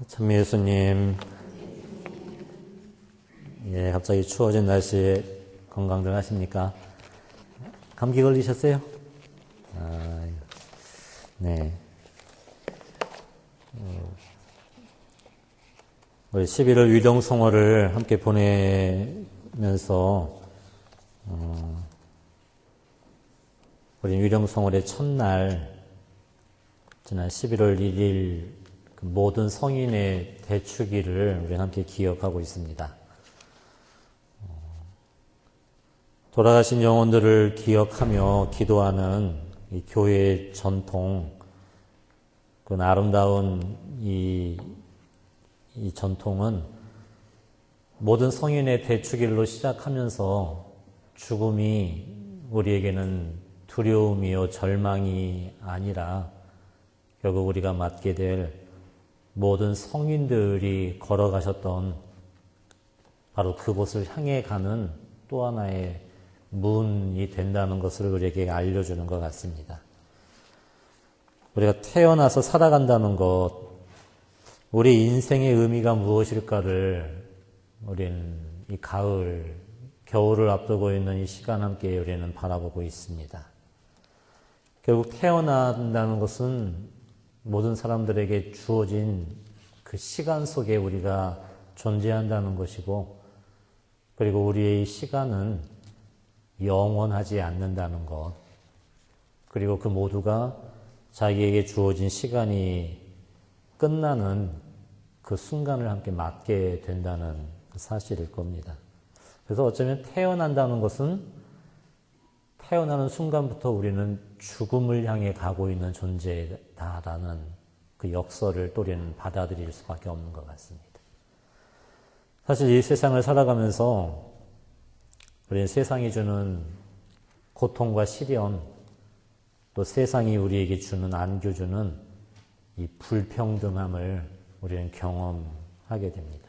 참 예수님, 예, 갑자기 추워진 날씨에 건강들 하십니까? 감기 걸리셨어요? 네. 우리 11월 위령성어를 함께 보내면서, 우리 위령성어의 첫날, 지난 11월 1일 그 모든 성인의 대축일을 우리 함께 기억하고 있습니다. 돌아가신 영혼들을 기억하며 기도하는 이 교회의 전통, 그 아름다운 이 전통은 모든 성인의 대축일로 시작하면서 죽음이 우리에게는 두려움이요 절망이 아니라 결국 우리가 맞게 될 모든 성인들이 걸어가셨던 바로 그곳을 향해 가는 또 하나의 문이 된다는 것을 우리에게 알려주는 것 같습니다. 우리가 태어나서 살아간다는 것, 우리 인생의 의미가 무엇일까를 우리는 이 가을, 겨울을 앞두고 있는 이 시간 함께 우리는 바라보고 있습니다. 결국 태어난다는 것은 모든 사람들에게 주어진 그 시간 속에 우리가 존재한다는 것이고, 그리고 우리의 시간은 영원하지 않는다는 것, 그리고 그 모두가 자기에게 주어진 시간이 끝나는 그 순간을 함께 맞게 된다는 사실일 겁니다. 그래서 어쩌면 태어난다는 것은 태어나는 순간부터 우리는 죽음을 향해 가고 있는 존재다라는 그 역설을 또 우리는 받아들일 수밖에 없는 것 같습니다. 사실 이 세상을 살아가면서 우리는 세상이 주는 고통과 시련, 또 세상이 우리에게 주는 안겨주는 이 불평등함을 우리는 경험하게 됩니다.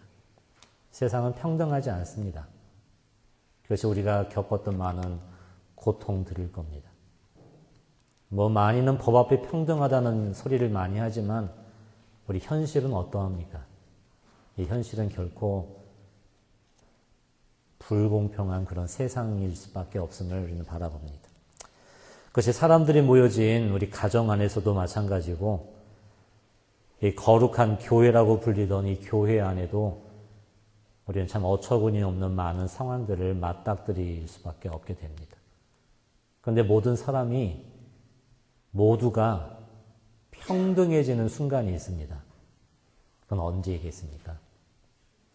세상은 평등하지 않습니다. 그것이 우리가 겪었던 많은 고통들일 겁니다. 많이는 법 앞에 평등하다는 소리를 많이 하지만 우리 현실은 어떠합니까? 이 현실은 결코 불공평한 그런 세상일 수밖에 없음을 우리는 바라봅니다. 그것이 사람들이 모여진 우리 가정 안에서도 마찬가지고, 이 거룩한 교회라고 불리던 이 교회 안에도 우리는 참 어처구니 없는 많은 상황들을 맞닥뜨릴 수밖에 없게 됩니다. 그런데 모든 사람이 모두가 평등해지는 순간이 있습니다. 그건 언제이겠습니까?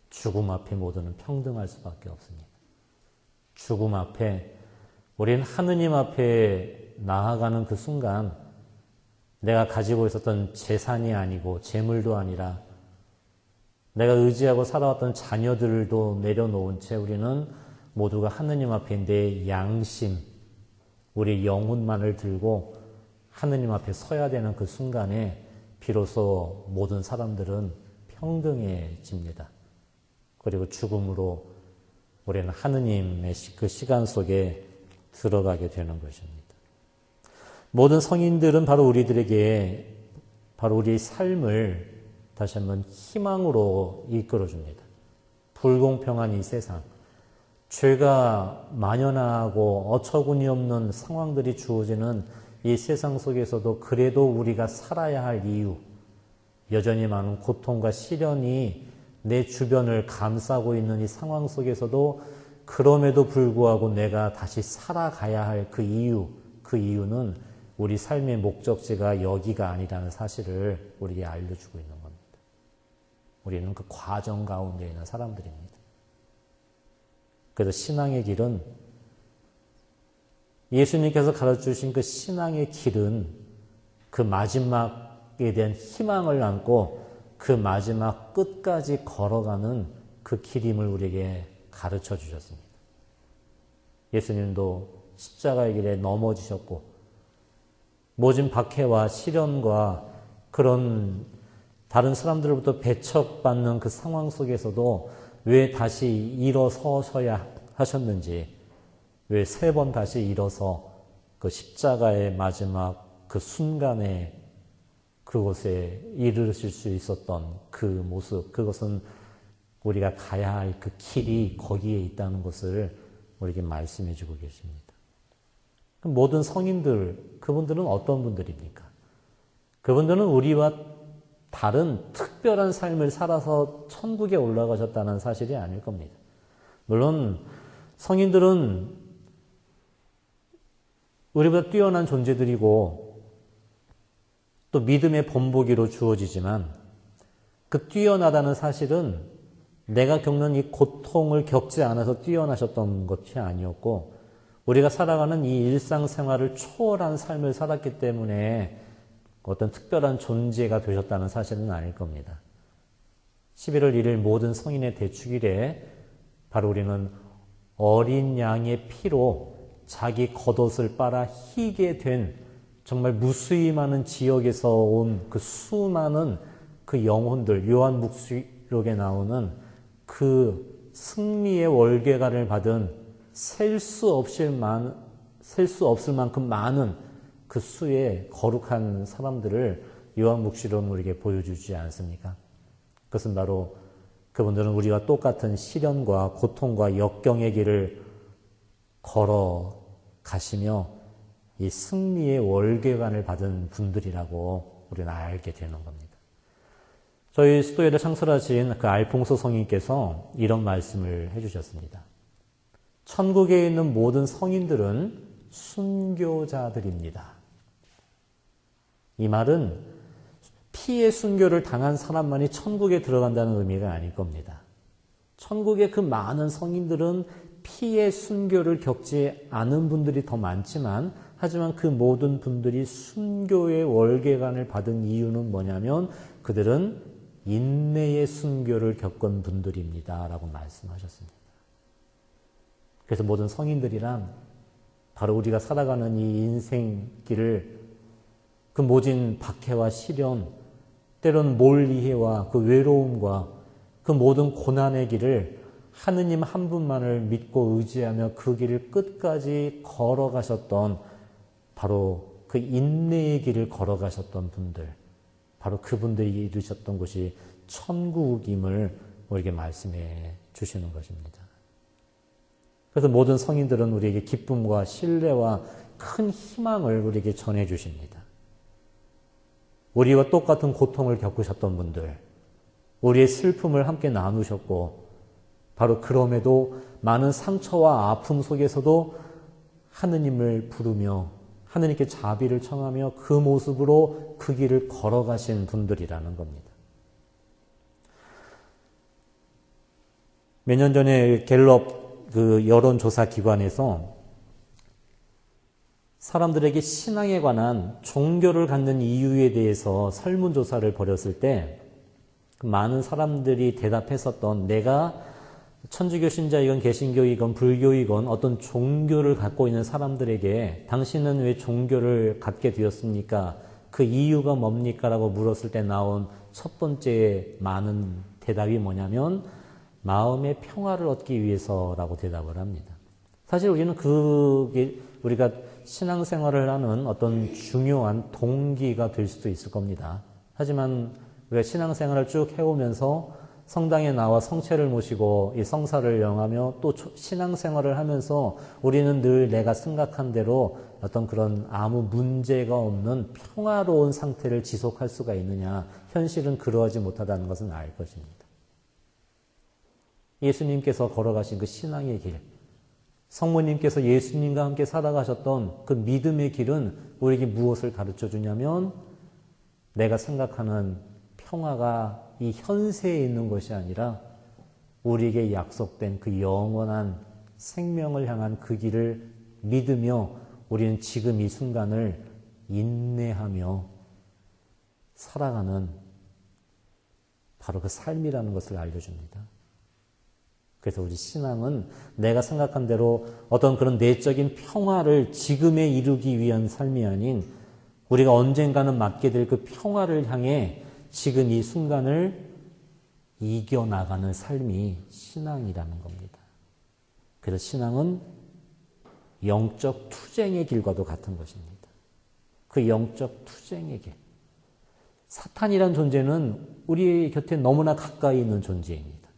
죽음 앞에 모두는 평등할 수밖에 없습니다. 죽음 앞에 우리는 하느님 앞에 나아가는 그 순간, 내가 가지고 있었던 재산이 아니고 재물도 아니라 내가 의지하고 살아왔던 자녀들도 내려놓은 채 우리는 모두가 하느님 앞에 내 양심, 우리 영혼만을 들고 하느님 앞에 서야 되는 그 순간에 비로소 모든 사람들은 평등해집니다. 그리고 죽음으로 우리는 하느님의 그 시간 속에 들어가게 되는 것입니다. 모든 성인들은 바로 우리들에게 바로 우리의 삶을 다시 한번 희망으로 이끌어줍니다. 불공평한 이 세상, 죄가 만연하고 어처구니 없는 상황들이 주어지는 이 세상 속에서도 그래도 우리가 살아야 할 이유, 여전히 많은 고통과 시련이 내 주변을 감싸고 있는 이 상황 속에서도 그럼에도 불구하고 내가 다시 살아가야 할 그 이유는 우리 삶의 목적지가 여기가 아니라는 사실을 우리에게 알려주고 있는 겁니다. 우리는 그 과정 가운데 있는 사람들입니다. 그래서 신앙의 길은, 예수님께서 가르쳐주신 그 신앙의 길은 그 마지막에 대한 희망을 안고 그 마지막 끝까지 걸어가는 그 길임을 우리에게 가르쳐 주셨습니다. 예수님도 십자가의 길에 넘어지셨고, 모진 박해와 시련과 그런 다른 사람들로부터 배척받는 그 상황 속에서도 왜 다시 일어서셔야 하셨는지, 왜 3번 다시 일어서 그 십자가의 마지막 그 순간에 그곳에 이르실 수 있었던 그 모습, 그것은 우리가 가야 할 그 길이 거기에 있다는 것을 우리에게 말씀해 주고 계십니다. 모든 성인들, 그분들은 어떤 분들입니까? 그분들은 우리와 다른 특별한 삶을 살아서 천국에 올라가셨다는 사실이 아닐 겁니다. 물론 성인들은 우리보다 뛰어난 존재들이고 또 믿음의 본보기로 주어지지만 그 뛰어나다는 사실은 내가 겪는 이 고통을 겪지 않아서 뛰어나셨던 것이 아니었고 우리가 살아가는 이 일상생활을 초월한 삶을 살았기 때문에 어떤 특별한 존재가 되셨다는 사실은 아닐 겁니다. 11월 1일 모든 성인의 대축일에 바로 우리는 어린 양의 피로 자기 겉옷을 빨아 희게 된 정말 무수히 많은 지역에서 온 그 수많은 그 영혼들, 요한묵시록에 나오는 그 승리의 월계관을 받은 셀 수 없을 만큼 많은 그 수의 거룩한 사람들을 요한묵시록은 우리에게 보여주지 않습니까? 그것은 바로 그분들은 우리와 똑같은 시련과 고통과 역경의 길을 걸어가시며 이 승리의 월계관을 받은 분들이라고 우리는 알게 되는 겁니다. 저희 수도회를 창설하신 그 알퐁소 성인께서 이런 말씀을 해주셨습니다. 천국에 있는 모든 성인들은 순교자들입니다. 이 말은 피의 순교를 당한 사람만이 천국에 들어간다는 의미가 아닐 겁니다. 천국의 그 많은 성인들은 피의 순교를 겪지 않은 분들이 더 많지만 하지만 그 모든 분들이 순교의 월계관을 받은 이유는 뭐냐면 그들은 인내의 순교를 겪은 분들입니다. 라고 말씀하셨습니다. 그래서 모든 성인들이란 바로 우리가 살아가는 이 인생길을 그 모진 박해와 시련, 때로는 몰이해와 그 외로움과 그 모든 고난의 길을 하느님 한 분만을 믿고 의지하며 그 길을 끝까지 걸어가셨던 바로 그 인내의 길을 걸어가셨던 분들, 바로 그분들이 이루셨던 곳이 천국임을 우리에게 말씀해 주시는 것입니다. 그래서 모든 성인들은 우리에게 기쁨과 신뢰와 큰 희망을 우리에게 전해 주십니다. 우리와 똑같은 고통을 겪으셨던 분들, 우리의 슬픔을 함께 나누셨고 바로 그럼에도 많은 상처와 아픔 속에서도 하느님을 부르며 하느님께 자비를 청하며 그 모습으로 그 길을 걸어가신 분들이라는 겁니다. 몇 년 전에 갤럽 그 여론조사 기관에서 사람들에게 신앙에 관한 종교를 갖는 이유에 대해서 설문조사를 벌였을 때 많은 사람들이 대답했었던 내가 천주교 신자이건 개신교이건 불교이건 어떤 종교를 갖고 있는 사람들에게 당신은 왜 종교를 갖게 되었습니까? 그 이유가 뭡니까? 라고 물었을 때 나온 첫 번째 많은 대답이 뭐냐면 마음의 평화를 얻기 위해서라고 대답을 합니다. 사실 우리는 그게 우리가 신앙생활을 하는 어떤 중요한 동기가 될 수도 있을 겁니다. 하지만 우리가 신앙생활을 쭉 해오면서 성당에 나와 성체를 모시고 이 성사를 영하며 또 신앙생활을 하면서 우리는 늘 내가 생각한 대로 어떤 그런 아무 문제가 없는 평화로운 상태를 지속할 수가 있느냐. 현실은 그러하지 못하다는 것은 알 것입니다. 예수님께서 걸어가신 그 신앙의 길, 성모님께서 예수님과 함께 살아가셨던 그 믿음의 길은 우리에게 무엇을 가르쳐 주냐면 내가 생각하는 평화가 이 현세에 있는 것이 아니라 우리에게 약속된 그 영원한 생명을 향한 그 길을 믿으며 우리는 지금 이 순간을 인내하며 살아가는 바로 그 삶이라는 것을 알려줍니다. 그래서 우리 신앙은 내가 생각한 대로 어떤 그런 내적인 평화를 지금에 이루기 위한 삶이 아닌 우리가 언젠가는 맞게 될 그 평화를 향해 지금 이 순간을 이겨나가는 삶이 신앙이라는 겁니다. 그래서 신앙은 영적 투쟁의 길과도 같은 것입니다. 그 영적 투쟁의 길. 사탄이란 존재는 우리 곁에 너무나 가까이 있는 존재입니다.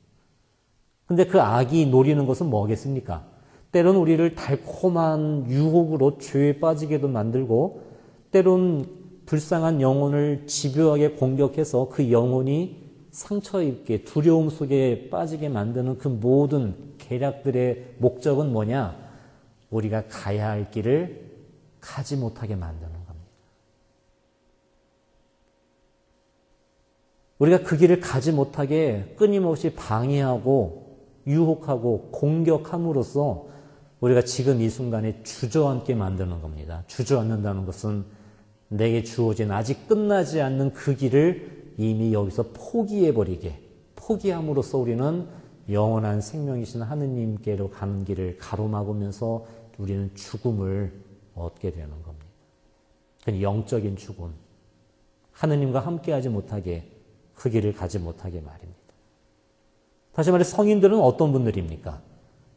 근데 그 악이 노리는 것은 뭐겠습니까? 때로는 우리를 달콤한 유혹으로 죄에 빠지게도 만들고, 때로는 불쌍한 영혼을 집요하게 공격해서 그 영혼이 상처 입게, 두려움 속에 빠지게 만드는 그 모든 계략들의 목적은 뭐냐? 우리가 가야 할 길을 가지 못하게 만드는 겁니다. 우리가 그 길을 가지 못하게 끊임없이 방해하고 유혹하고 공격함으로써 우리가 지금 이 순간에 주저앉게 만드는 겁니다. 주저앉는다는 것은 내게 주어진 아직 끝나지 않는 그 길을 이미 여기서 포기해버리게, 포기함으로써 우리는 영원한 생명이신 하느님께로 가는 길을 가로막으면서 우리는 죽음을 얻게 되는 겁니다. 그 영적인 죽음, 하느님과 함께하지 못하게, 그 길을 가지 못하게 말입니다. 다시 말해 성인들은 어떤 분들입니까?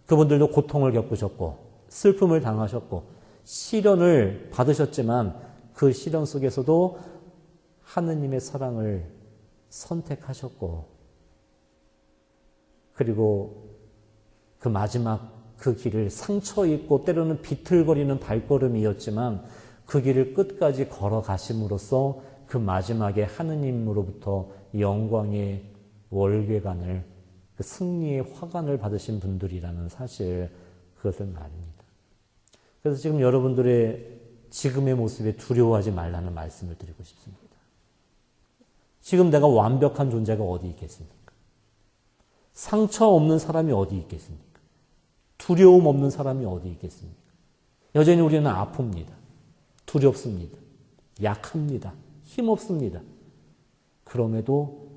그분들도 고통을 겪으셨고 슬픔을 당하셨고 시련을 받으셨지만 그 시련 속에서도 하느님의 사랑을 선택하셨고, 그리고 그 마지막 그 길을 상처 입고 때로는 비틀거리는 발걸음이었지만 그 길을 끝까지 걸어가심으로써 그 마지막에 하느님으로부터 영광의 월궤관을, 그 승리의 화관을 받으신 분들이라는 사실, 그것을 말입니다. 그래서 지금 여러분들의 지금의 모습에 두려워하지 말라는 말씀을 드리고 싶습니다. 지금 내가 완벽한 존재가 어디 있겠습니까? 상처 없는 사람이 어디 있겠습니까? 두려움 없는 사람이 어디 있겠습니까? 여전히 우리는 아픕니다. 두렵습니다. 약합니다. 힘없습니다. 그럼에도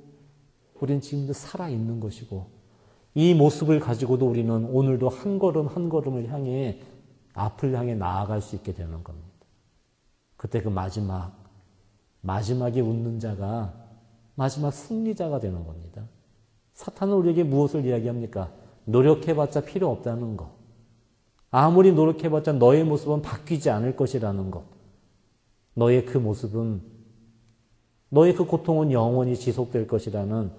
우리는 지금도 살아있는 것이고, 이 모습을 가지고도 우리는 오늘도 한 걸음 한 걸음을 향해, 앞을 향해 나아갈 수 있게 되는 겁니다. 그때 그 마지막에 웃는 자가 마지막 승리자가 되는 겁니다. 사탄은 우리에게 무엇을 이야기합니까? 노력해봤자 필요 없다는 것. 아무리 노력해봤자 너의 모습은 바뀌지 않을 것이라는 것. 너의 그 모습은, 너의 그 고통은 영원히 지속될 것이라는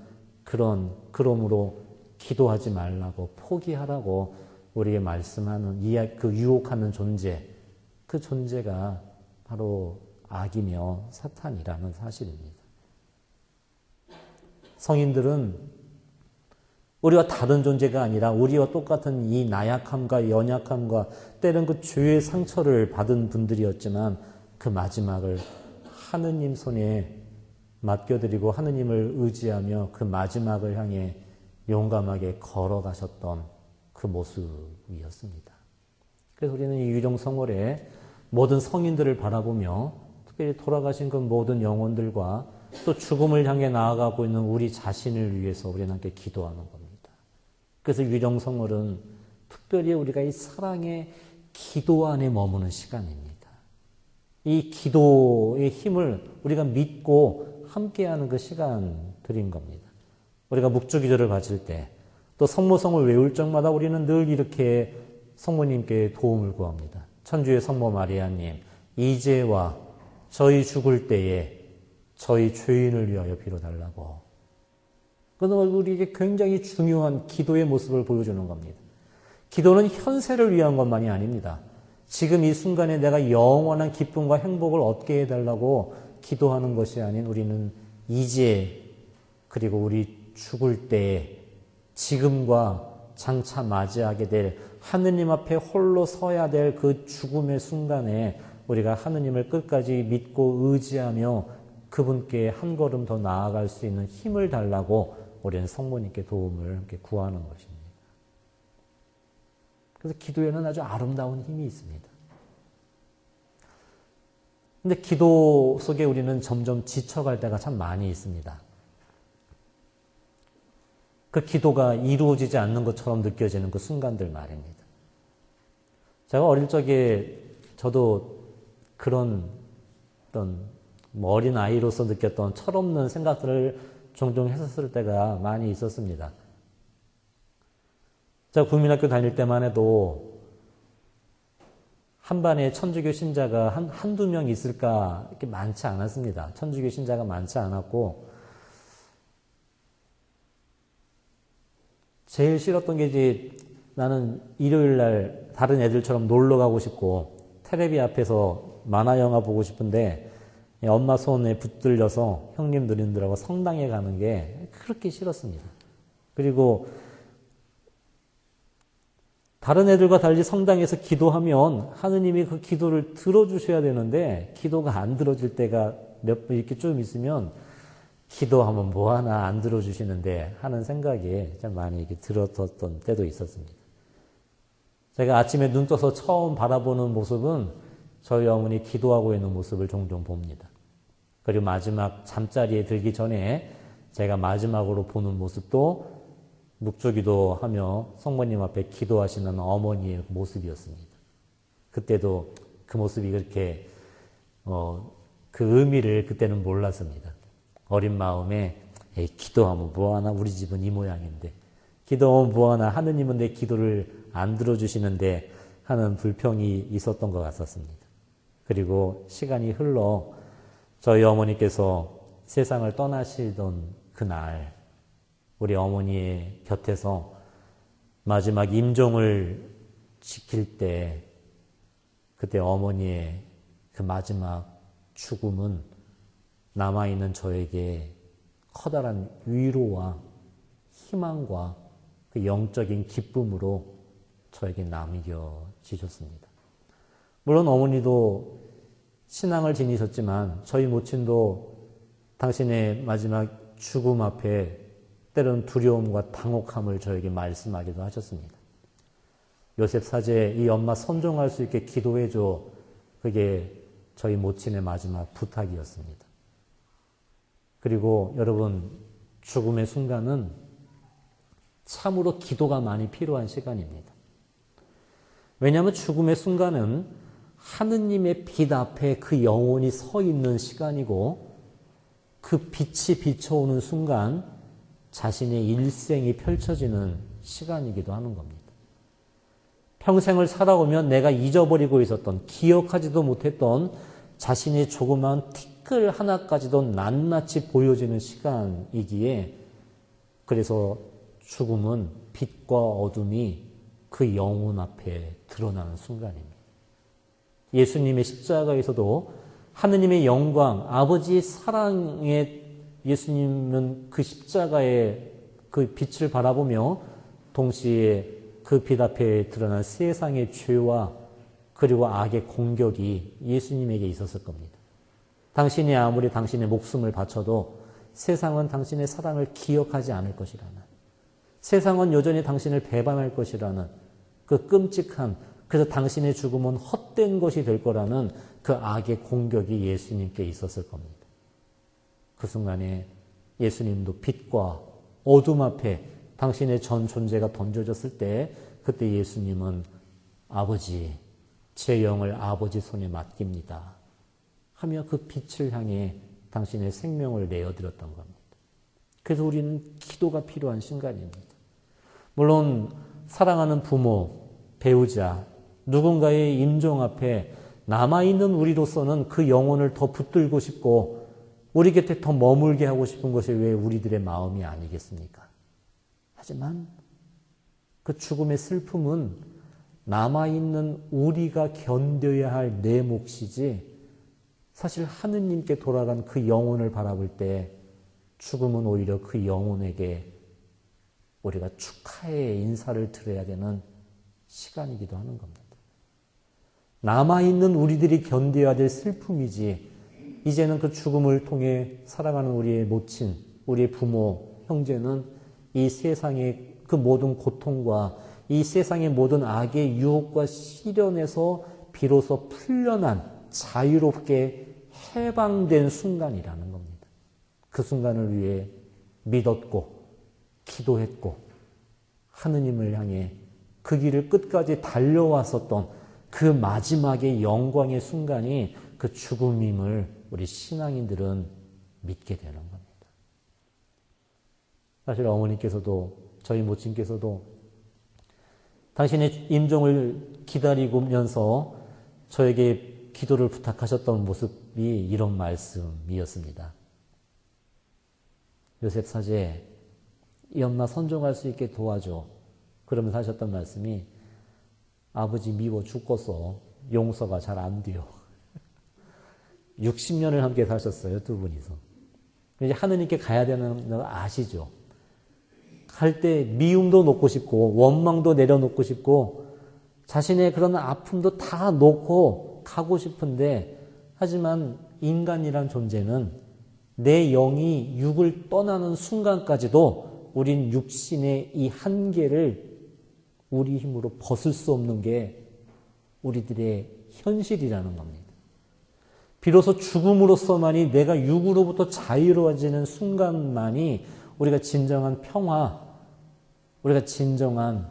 그러므로 기도하지 말라고, 포기하라고 우리에게 말씀하는, 그 유혹하는 존재, 그 존재가 바로 악이며 사탄이라는 사실입니다. 성인들은 우리와 다른 존재가 아니라 우리와 똑같은 이 나약함과 연약함과 때론 그 죄의 상처를 받은 분들이었지만 그 마지막을 하느님 손에 맡겨드리고 하느님을 의지하며 그 마지막을 향해 용감하게 걸어가셨던 그 모습이었습니다. 그래서 우리는 이 유령성월에 모든 성인들을 바라보며 특별히 돌아가신 그 모든 영혼들과 또 죽음을 향해 나아가고 있는 우리 자신을 위해서 우리는 함께 기도하는 겁니다. 그래서 유령성월은 특별히 우리가 이 사랑의 기도 안에 머무는 시간입니다. 이 기도의 힘을 우리가 믿고 함께하는 그 시간들인 겁니다. 우리가 묵주기도를 바칠 때, 또 성모성을 외울 적마다 우리는 늘 이렇게 성모님께 도움을 구합니다. 천주의 성모 마리아님, 이제와 저희 죽을 때에 저희 죄인을 위하여 빌어달라고. 그건 우리에게 굉장히 중요한 기도의 모습을 보여주는 겁니다. 기도는 현세를 위한 것만이 아닙니다. 지금 이 순간에 내가 영원한 기쁨과 행복을 얻게 해달라고 기도하는 것이 아닌 우리는 이제, 그리고 우리 죽을 때에 지금과 장차 맞이하게 될 하느님 앞에 홀로 서야 될 그 죽음의 순간에 우리가 하느님을 끝까지 믿고 의지하며 그분께 한 걸음 더 나아갈 수 있는 힘을 달라고 우리는 성모님께 도움을 함께 구하는 것입니다. 그래서 기도에는 아주 아름다운 힘이 있습니다. 근데 기도 속에 우리는 점점 지쳐갈 때가 참 많이 있습니다. 그 기도가 이루어지지 않는 것처럼 느껴지는 그 순간들 말입니다. 제가 어릴 적에 저도 그런 어떤 어린 아이로서 느꼈던 철없는 생각들을 종종 했었을 때가 많이 있었습니다. 제가 국민학교 다닐 때만 해도 한 반에 천주교 신자가 한두 명 있을까, 이렇게 많지 않았습니다. 천주교 신자가 많지 않았고, 제일 싫었던 게 이제 나는 일요일 날 다른 애들처럼 놀러 가고 싶고, 테레비 앞에서 만화 영화 보고 싶은데, 엄마 손에 붙들려서 형님 누님들하고 성당에 가는 게 그렇게 싫었습니다. 그리고 다른 애들과 달리 성당에서 기도하면 하느님이 그 기도를 들어주셔야 되는데 기도가 안 들어질 때가 몇 번 이렇게 좀 있으면 기도하면 뭐하나 안 들어주시는데 하는 생각이 참 많이 이렇게 들었던 때도 있었습니다. 제가 아침에 눈 떠서 처음 바라보는 모습은 저희 어머니 기도하고 있는 모습을 종종 봅니다. 그리고 마지막 잠자리에 들기 전에 제가 마지막으로 보는 모습도 묵주기도하며 성모님 앞에 기도하시는 어머니의 모습이었습니다. 그때도 그 모습이 그렇게 그 의미를 그때는 몰랐습니다. 어린 마음에 기도하면 뭐하나 우리 집은 이 모양인데 기도하면 뭐하나 하느님은 내 기도를 안 들어주시는데 하는 불평이 있었던 것 같았습니다. 그리고 시간이 흘러 저희 어머니께서 세상을 떠나시던 그날 우리 어머니의 곁에서 마지막 임종을 지킬 때 그때 어머니의 그 마지막 죽음은 남아있는 저에게 커다란 위로와 희망과 그 영적인 기쁨으로 저에게 남겨지셨습니다. 물론 어머니도 신앙을 지니셨지만 저희 모친도 당신의 마지막 죽음 앞에 때로는 두려움과 당혹함을 저에게 말씀하기도 하셨습니다. 요셉 사제 이 엄마 선종할 수 있게 기도해줘. 그게 저희 모친의 마지막 부탁이었습니다. 그리고 여러분 죽음의 순간은 참으로 기도가 많이 필요한 시간입니다. 왜냐하면 죽음의 순간은 하느님의 빛 앞에 그 영혼이 서 있는 시간이고 그 빛이 비춰오는 순간 자신의 일생이 펼쳐지는 시간이기도 하는 겁니다. 평생을 살아오면 내가 잊어버리고 있었던 기억하지도 못했던 자신의 조그마한 티끌 하나까지도 낱낱이 보여지는 시간이기에 그래서 죽음은 빛과 어둠이 그 영혼 앞에 드러나는 순간입니다. 예수님의 십자가에서도 하느님의 영광, 아버지의 사랑에 예수님은 그 십자가의 그 빛을 바라보며 동시에 그 빛 앞에 드러난 세상의 죄와 그리고 악의 공격이 예수님에게 있었을 겁니다. 당신이 아무리 당신의 목숨을 바쳐도 세상은 당신의 사랑을 기억하지 않을 것이라는, 세상은 여전히 당신을 배반할 것이라는 그 끔찍한, 그래서 당신의 죽음은 헛된 것이 될 거라는 그 악의 공격이 예수님께 있었을 겁니다. 그 순간에 예수님도 빛과 어둠 앞에 당신의 전 존재가 던져졌을 때 그때 예수님은 아버지, 제 영을 아버지 손에 맡깁니다 하며 그 빛을 향해 당신의 생명을 내어드렸던 겁니다. 그래서 우리는 기도가 필요한 순간입니다. 물론 사랑하는 부모, 배우자, 누군가의 임종 앞에 남아있는 우리로서는 그 영혼을 더 붙들고 싶고 우리 곁에 더 머물게 하고 싶은 것이 왜 우리들의 마음이 아니겠습니까? 하지만 그 죽음의 슬픔은 남아있는 우리가 견뎌야 할 내 몫이지 사실 하느님께 돌아간 그 영혼을 바라볼 때 죽음은 오히려 그 영혼에게 우리가 축하의 인사를 드려야 되는 시간이기도 하는 겁니다. 남아있는 우리들이 견뎌야 될 슬픔이지 이제는 그 죽음을 통해 사랑하는 우리의 모친, 우리의 부모, 형제는 이 세상의 그 모든 고통과 이 세상의 모든 악의 유혹과 시련에서 비로소 풀려난 자유롭게 해방된 순간이라는 겁니다. 그 순간을 위해 믿었고 기도했고 하느님을 향해 그 길을 끝까지 달려왔었던 그 마지막의 영광의 순간이 그 죽음임을 우리 신앙인들은 믿게 되는 겁니다. 사실 어머니께서도 저희 모친께서도 당신의 임종을 기다리면서 저에게 기도를 부탁하셨던 모습이 이런 말씀이었습니다. 요셉 사제, 이 엄마 선종할 수 있게 도와줘. 그러면서 하셨던 말씀이 아버지 미워 죽겠어. 용서가 잘 안 돼요. 60년을 함께 사셨어요, 두 분이서. 이제 하느님께 가야 되는 거 아시죠? 갈 때 미움도 놓고 싶고 원망도 내려놓고 싶고 자신의 그런 아픔도 다 놓고 가고 싶은데, 하지만 인간이란 존재는 내 영이 육을 떠나는 순간까지도 우린 육신의 이 한계를 우리 힘으로 벗을 수 없는 게 우리들의 현실이라는 겁니다. 비로소 죽음으로서만이 내가 육으로부터 자유로워지는 순간만이 우리가 진정한 평화, 우리가 진정한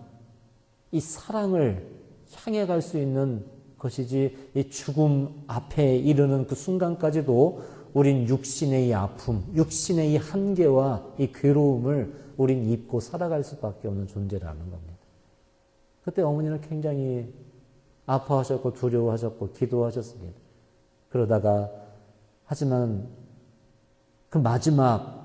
이 사랑을 향해 갈 수 있는 것이지, 이 죽음 앞에 이르는 그 순간까지도 우린 육신의 이 아픔, 육신의 이 한계와 이 괴로움을 우린 입고 살아갈 수밖에 없는 존재라는 겁니다. 그때 어머니는 굉장히 아파하셨고 두려워하셨고 기도하셨습니다. 그러다가 하지만 그 마지막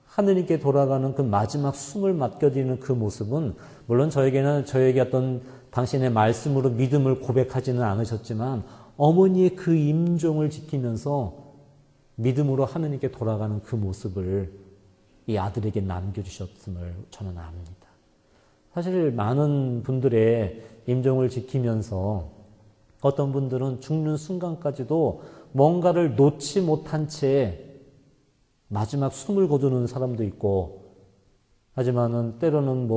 하느님께 돌아가는 그 마지막 숨을 맡겨드리는 그 모습은, 물론 저에게 어떤 당신의 말씀으로 믿음을 고백하지는 않으셨지만 어머니의 그 임종을 지키면서 믿음으로 하느님께 돌아가는 그 모습을 이 아들에게 남겨주셨음을 저는 압니다. 사실 많은 분들의 임종을 지키면서 어떤 분들은 죽는 순간까지도 뭔가를 놓지 못한 채 마지막 숨을 거두는 사람도 있고, 하지만은 때로는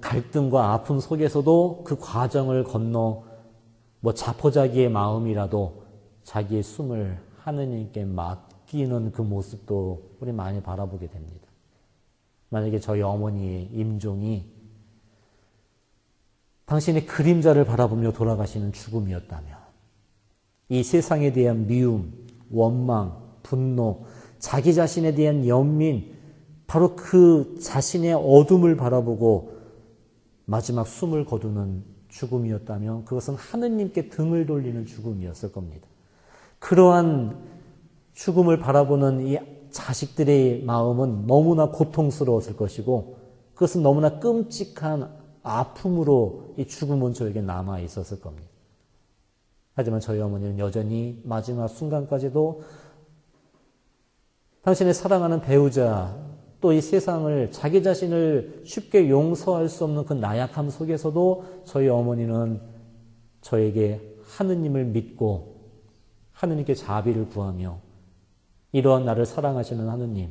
갈등과 아픔 속에서도 그 과정을 건너 자포자기의 마음이라도 자기의 숨을 하느님께 맡기는 그 모습도 우리 많이 바라보게 됩니다. 만약에 저희 어머니의 임종이 당신의 그림자를 바라보며 돌아가시는 죽음이었다면, 이 세상에 대한 미움, 원망, 분노, 자기 자신에 대한 연민, 바로 그 자신의 어둠을 바라보고 마지막 숨을 거두는 죽음이었다면 그것은 하느님께 등을 돌리는 죽음이었을 겁니다. 그러한 죽음을 바라보는 이 자식들의 마음은 너무나 고통스러웠을 것이고, 그것은 너무나 끔찍한 아픔으로 이 죽음은 저에게 남아 있었을 겁니다. 하지만 저희 어머니는 여전히 마지막 순간까지도 당신의 사랑하는 배우자, 또 이 세상을, 자기 자신을 쉽게 용서할 수 없는 그 나약함 속에서도 저희 어머니는 저에게 하느님을 믿고 하느님께 자비를 구하며, 이러한 나를 사랑하시는 하느님,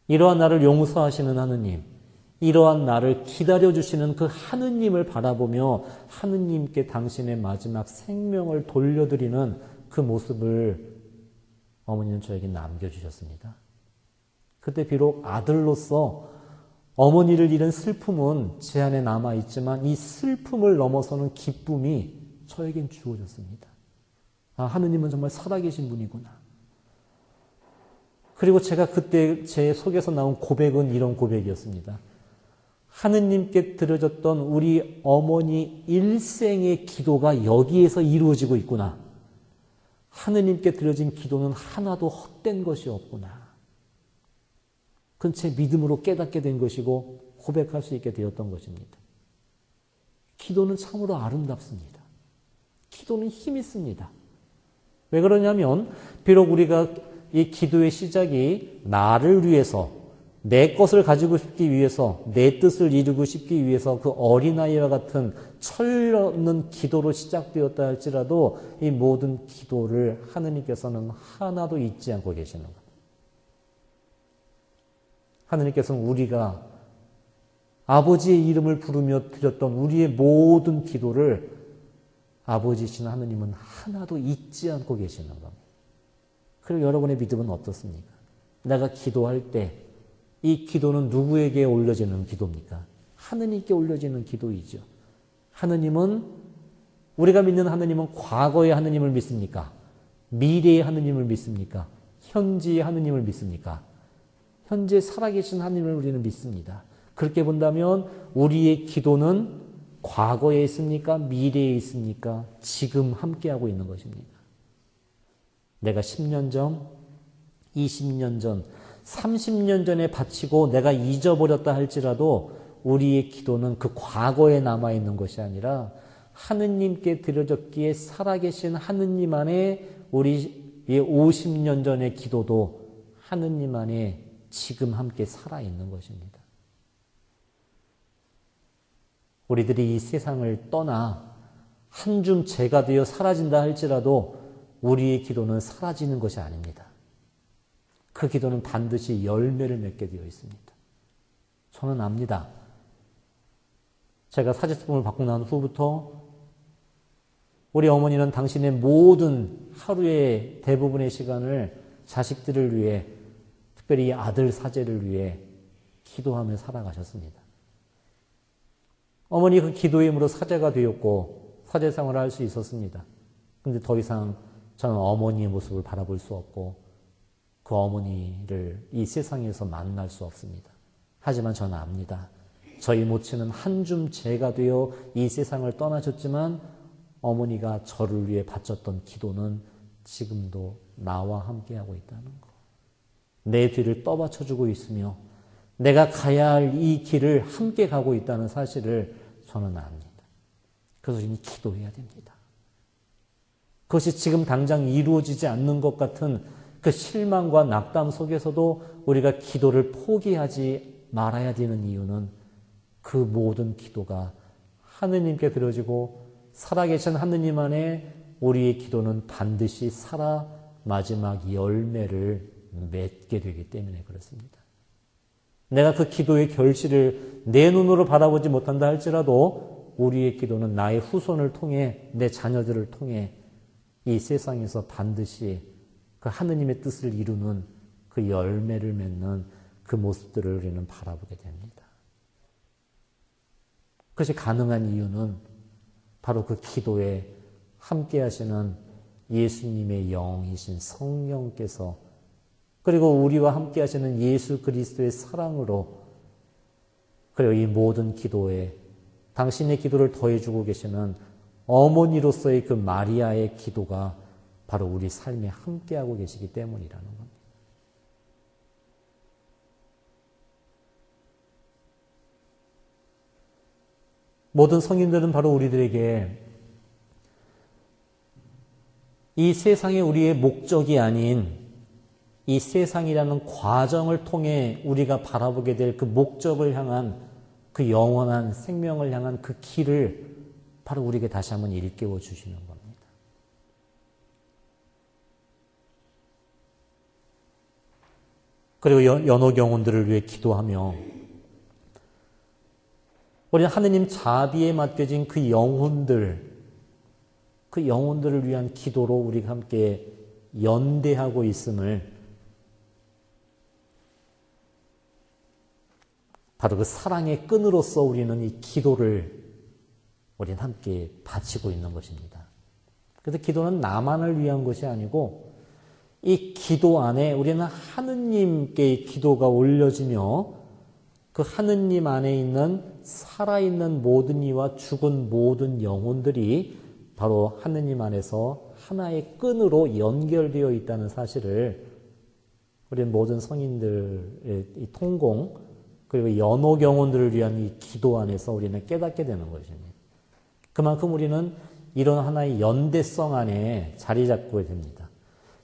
이러한 나를 용서하시는 하느님, 이러한 나를 기다려주시는 그 하느님을 바라보며 하느님께 당신의 마지막 생명을 돌려드리는 그 모습을 어머니는 저에게 남겨주셨습니다. 그때 비록 아들로서 어머니를 잃은 슬픔은 제 안에 남아있지만 이 슬픔을 넘어서는 기쁨이 저에겐 주어졌습니다. 아, 하느님은 정말 살아계신 분이구나. 그리고 제가 그때 제 속에서 나온 고백은 이런 고백이었습니다. 하느님께 드려졌던 우리 어머니 일생의 기도가 여기에서 이루어지고 있구나. 하느님께 드려진 기도는 하나도 헛된 것이 없구나. 그건 제 믿음으로 깨닫게 된 것이고 고백할 수 있게 되었던 것입니다. 기도는 참으로 아름답습니다. 기도는 힘이 있습니다. 왜 그러냐면 비록 우리가 이 기도의 시작이 나를 위해서, 내 것을 가지고 싶기 위해서, 내 뜻을 이루고 싶기 위해서 그 어린아이와 같은 철없는 기도로 시작되었다 할지라도 이 모든 기도를 하느님께서는 하나도 잊지 않고 계시는 것. 하느님께서는 우리가 아버지의 이름을 부르며 드렸던 우리의 모든 기도를 아버지이신 하느님은 하나도 잊지 않고 계시는 겁니다. 그리고 여러분의 믿음은 어떻습니까? 내가 기도할 때 이 기도는 누구에게 올려지는 기도입니까? 하느님께 올려지는 기도이죠. 하느님은, 우리가 믿는 하느님은 과거의 하느님을 믿습니까? 미래의 하느님을 믿습니까? 현재의 하느님을 믿습니까? 현재 살아계신 하느님을 우리는 믿습니다. 그렇게 본다면 우리의 기도는 과거에 있습니까? 미래에 있습니까? 지금 함께하고 있는 것입니다. 내가 10년 전, 20년 전, 30년 전에 바치고 내가 잊어버렸다 할지라도 우리의 기도는 그 과거에 남아있는 것이 아니라 하느님께 드려졌기에 살아계신 하느님 안에 우리의 50년 전의 기도도 하느님 안에 지금 함께 살아있는 것입니다. 우리들이 이 세상을 떠나 한 줌 재가 되어 사라진다 할지라도 우리의 기도는 사라지는 것이 아닙니다. 그 기도는 반드시 열매를 맺게 되어 있습니다. 저는 압니다. 제가 사제품을 받고 난 후부터 우리 어머니는 당신의 모든 하루의 대부분의 시간을 자식들을 위해, 특별히 아들 사제를 위해 기도하며 살아가셨습니다. 어머니 그 기도의 힘으로 사제가 되었고 사제 생활을 할 수 있었습니다. 그런데 더 이상 저는 어머니의 모습을 바라볼 수 없고 그 어머니를 이 세상에서 만날 수 없습니다. 하지만 저는 압니다. 저희 모친은 한 줌 재가 되어 이 세상을 떠나셨지만 어머니가 저를 위해 바쳤던 기도는 지금도 나와 함께하고 있다는 것. 내 뒤를 떠받쳐주고 있으며 내가 가야 할 이 길을 함께 가고 있다는 사실을 저는 압니다. 그래서 우리는 기도해야 됩니다. 그것이 지금 당장 이루어지지 않는 것 같은 그 실망과 낙담 속에서도 우리가 기도를 포기하지 말아야 되는 이유는 그 모든 기도가 하느님께 드려지고 살아계신 하느님 안에 우리의 기도는 반드시 살아 마지막 열매를 맺게 되기 때문에 그렇습니다. 내가 그 기도의 결실을 내 눈으로 바라보지 못한다 할지라도 우리의 기도는 나의 후손을 통해 내 자녀들을 통해 이 세상에서 반드시 그 하느님의 뜻을 이루는 그 열매를 맺는 그 모습들을 우리는 바라보게 됩니다. 그것이 가능한 이유는 바로 그 기도에 함께 하시는 예수님의 영이신 성령께서 그리고 우리와 함께 하시는 예수 그리스도의 사랑으로 그리고 이 모든 기도에 당신의 기도를 더해주고 계시는 어머니로서의 그 마리아의 기도가 바로 우리 삶에 함께하고 계시기 때문이라는 겁니다. 모든 성인들은 바로 우리들에게 이 세상에 우리의 목적이 아닌 이 세상이라는 과정을 통해 우리가 바라보게 될 그 목적을 향한 그 영원한 생명을 향한 그 길을 바로 우리에게 다시 한번 일깨워 주시는 겁니다. 그리고 연옥 영혼들을 위해 기도하며 우리는 하느님 자비에 맡겨진 그 영혼들을 위한 기도로 우리가 함께 연대하고 있음을 바로 그 사랑의 끈으로서 우리는 이 기도를 우리는 함께 바치고 있는 것입니다. 그래서 기도는 나만을 위한 것이 아니고 이 기도 안에 우리는 하느님께 기도가 올려지며 그 하느님 안에 있는 살아있는 모든 이와 죽은 모든 영혼들이 바로 하느님 안에서 하나의 끈으로 연결되어 있다는 사실을 우리 모든 성인들의 이 통공 그리고 연옥 영혼들을 위한 이 기도 안에서 우리는 깨닫게 되는 것입니다. 그만큼 우리는 이런 하나의 연대성 안에 자리 잡고 됩니다.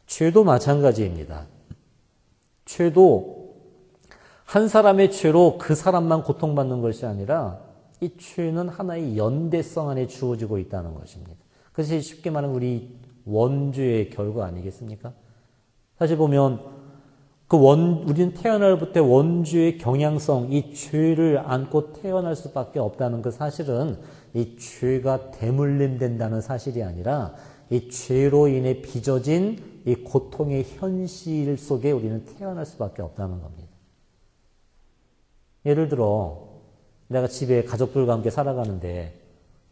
죄도 마찬가지입니다. 죄도 한 사람의 죄로 그 사람만 고통받는 것이 아니라 이 죄는 하나의 연대성 안에 주어지고 있다는 것입니다. 그래서 쉽게 말하면 우리 원죄의 결과 아니겠습니까? 사실 보면 우리는 태어날 부터 원죄의 경향성, 이 죄를 안고 태어날 수밖에 없다는 그 사실은 이 죄가 대물림된다는 사실이 아니라 이 죄로 인해 빚어진 이 고통의 현실 속에 우리는 태어날 수밖에 없다는 겁니다. 예를 들어 내가 집에 가족들과 함께 살아가는데